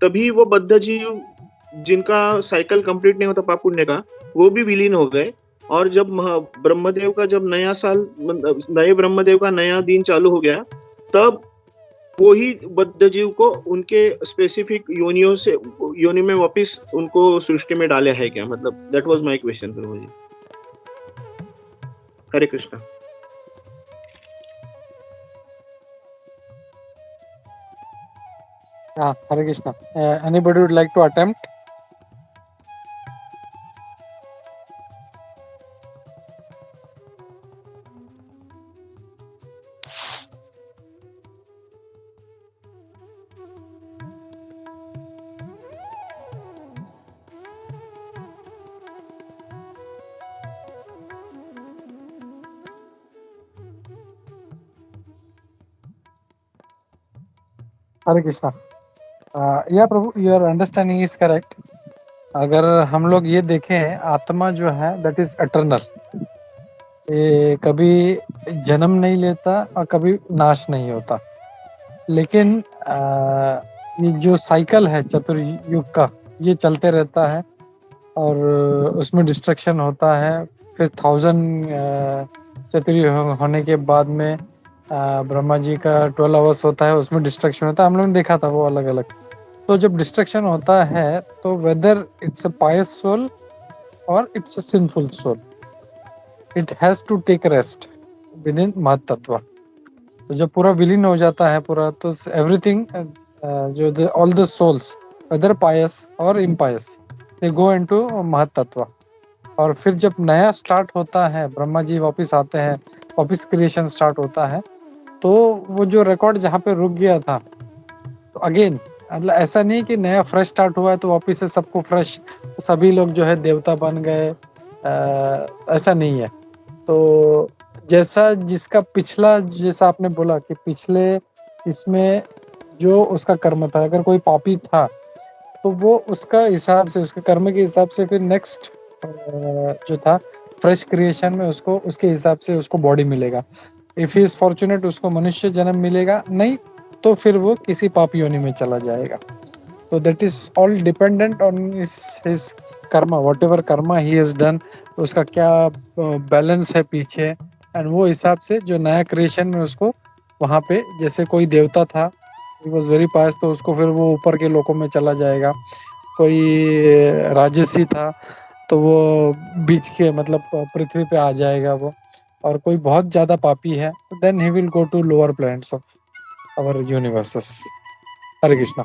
तभी वो बद्ध जीव जिनका साइकिल कंप्लीट नहीं होता पाप पुण्य का, वो भी विलीन हो गए। और जब ब्रह्मदेव का जब नया साल, नए ब्रह्मदेव का नया दिन चालू हो गया, तब वो ही बद्ध जीव को उनके स्पेसिफिक योनि में वापिस उनको सृष्टि में डाला है क्या? मतलब that was my question Prabhu ji. Hare Krishna. Hare Krishna. Anybody would like to attempt? Hare Krishna. या Prabhu, your understanding is correct. अगर हम लोग ये देखें, आत्मा जो है दैट इज एटर्नल, ये कभी जन्म नहीं लेता और कभी नाश नहीं होता। लेकिन ये जो साइकिल है चतुर्युग का, ये चलते रहता है और उसमें डिस्ट्रक्शन होता है। फिर 1000 चतुर्युग होने के बाद में ब्रह्मा जी का 12 आवर्स होता है, उसमें डिस्ट्रक्शन होता है। हम लोगों ने देखा था वो अलग अलग। तो जब डिस्ट्रक्शन होता है तो whether it's a pious soul और it's a sinful soul, it has to take rest within mahattattva. तो जब पूरा विलीन हो जाता है पूरा, तो एवरीथिंग जो ऑल द सोल्स वेदर पायस और इम्पायस, दे गो इनटू महतत्व। और फिर जब नया स्टार्ट होता है, ब्रह्मा जी वापस आते हैं, वापस क्रिएशन स्टार्ट होता है, तो वो जो रिकॉर्ड जहाँ पे रुक गया था, तो अगेन मतलब ऐसा नहीं कि नया फ्रेश स्टार्ट हुआ है तो वापस से सबको फ्रेश, सभी लोग जो है देवता बन गए, ऐसा नहीं है। तो जैसा जिसका पिछला, जैसा आपने बोला कि पिछले इसमें जो उसका कर्म था, अगर कोई पापी था तो वो उसका हिसाब से, उसके कर्म के हिसाब से फिर नेक्स्ट जो था फ्रेश क्रिएशन में उसको उसके हिसाब से उसको बॉडी मिलेगा। इफ ही इज फॉर्चुनेट उसको मनुष्य जन्म मिलेगा, नहीं तो फिर वो किसी पाप योनि में चला जाएगा। तो that is all dependent on his Karma, what ever Karma he has done, उसका क्या बैलेंस है पीछे, एंड वो हिसाब से जो नया क्रिएशन में उसको वहाँ पे, जैसे कोई देवता था, ही वॉज वेरी पायस, तो उसको फिर वो ऊपर के लोकों में चला जाएगा। कोई राजसी था तो वो बीच के मतलब पृथ्वी पे आ जाएगा वो। और कोई बहुत ज्यादा पापी है तो then he will go to lower planets of our universes. Hare Krishna.